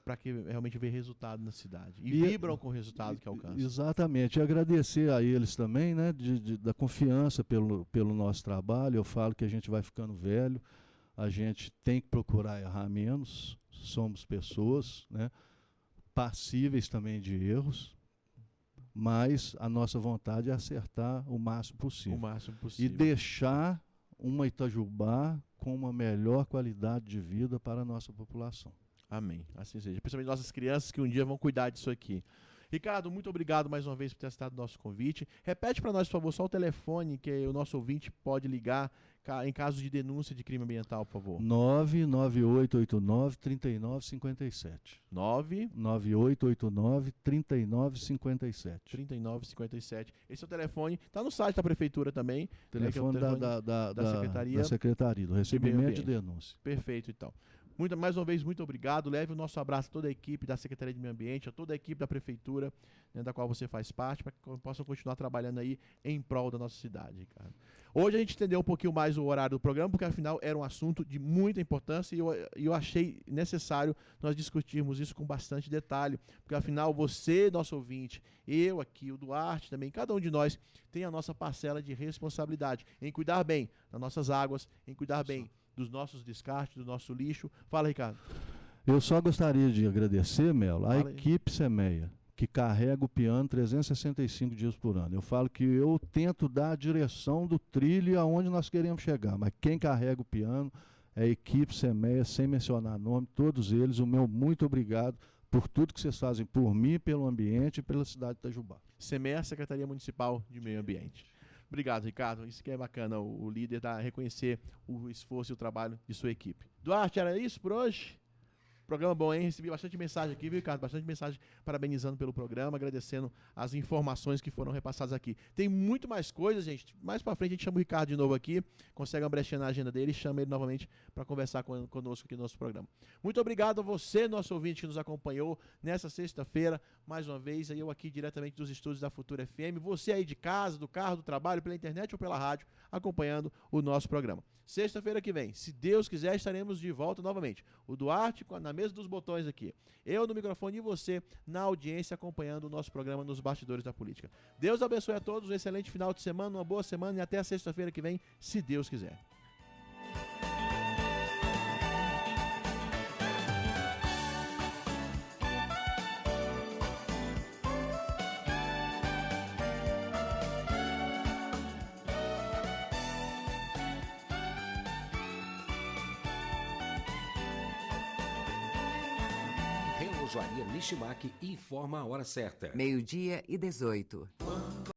para que realmente vê resultado na cidade. E vibram com o resultado que alcançam. Exatamente. E agradecer a eles também, né, da confiança pelo nosso trabalho. Eu falo que a gente vai ficando velho, a gente tem que procurar errar menos, somos pessoas, né, passíveis também de erros, mas a nossa vontade é acertar o máximo possível. E deixar uma Itajubá com uma melhor qualidade de vida para a nossa população. Amém. Assim seja. Principalmente nossas crianças que um dia vão cuidar disso aqui. Ricardo, muito obrigado mais uma vez por ter aceitado o nosso convite. Repete para nós, por favor, só o telefone que o nosso ouvinte pode ligar em caso de denúncia de crime ambiental, por favor. 99889-3957. 99889-3957. 3957. Esse é o telefone. Está no site da Prefeitura também. Telefone, né, da Secretaria, do recebimento de denúncia. Perfeito, então. Mais uma vez, muito obrigado. Leve o nosso abraço a toda a equipe da Secretaria de Meio Ambiente, a toda a equipe da Prefeitura, né, da qual você faz parte, para que possam continuar trabalhando aí em prol da nossa cidade, Ricardo. Hoje a gente estendeu um pouquinho mais o horário do programa, porque afinal era um assunto de muita importância e eu achei necessário nós discutirmos isso com bastante detalhe, porque afinal você, nosso ouvinte, eu aqui, o Duarte também, cada um de nós tem a nossa parcela de responsabilidade em cuidar bem das nossas águas, em cuidar bem dos nossos descartes, do nosso lixo. Fala, Ricardo. Eu só gostaria de agradecer, Melo, a equipe Semeia, que carrega o piano 365 dias por ano. Eu falo que eu tento dar a direção do trilho aonde nós queremos chegar, mas quem carrega o piano é a equipe Semeia, sem mencionar nome, todos eles. O meu muito obrigado por tudo que vocês fazem por mim, pelo ambiente e pela cidade de Itajubá. Semeia, Secretaria Municipal de Meio Ambiente. Obrigado, Ricardo. Isso que é bacana, o líder reconhecer o esforço e o trabalho de sua equipe. Duarte, era isso por hoje? Programa bom, hein? Recebi bastante mensagem aqui, viu, Ricardo? Bastante mensagem parabenizando pelo programa, agradecendo as informações que foram repassadas aqui. Tem muito mais coisas, gente. Mais pra frente a gente chama o Ricardo de novo aqui, consegue uma brechinha na agenda dele e chama ele novamente para conversar conosco aqui no nosso programa. Muito obrigado a você, nosso ouvinte, que nos acompanhou nessa sexta-feira, mais uma vez, eu aqui diretamente dos estúdios da Futura FM, você aí de casa, do carro, do trabalho, pela internet ou pela rádio, acompanhando o nosso programa. Sexta-feira que vem, se Deus quiser, estaremos de volta novamente. O Duarte na mesa dos botões aqui. Eu no microfone e você na audiência acompanhando o nosso programa nos bastidores da política. Deus abençoe a todos, um excelente final de semana, uma boa semana e até a sexta-feira que vem, se Deus quiser. Relojoaria Nishimaki informa a hora certa. 12:18.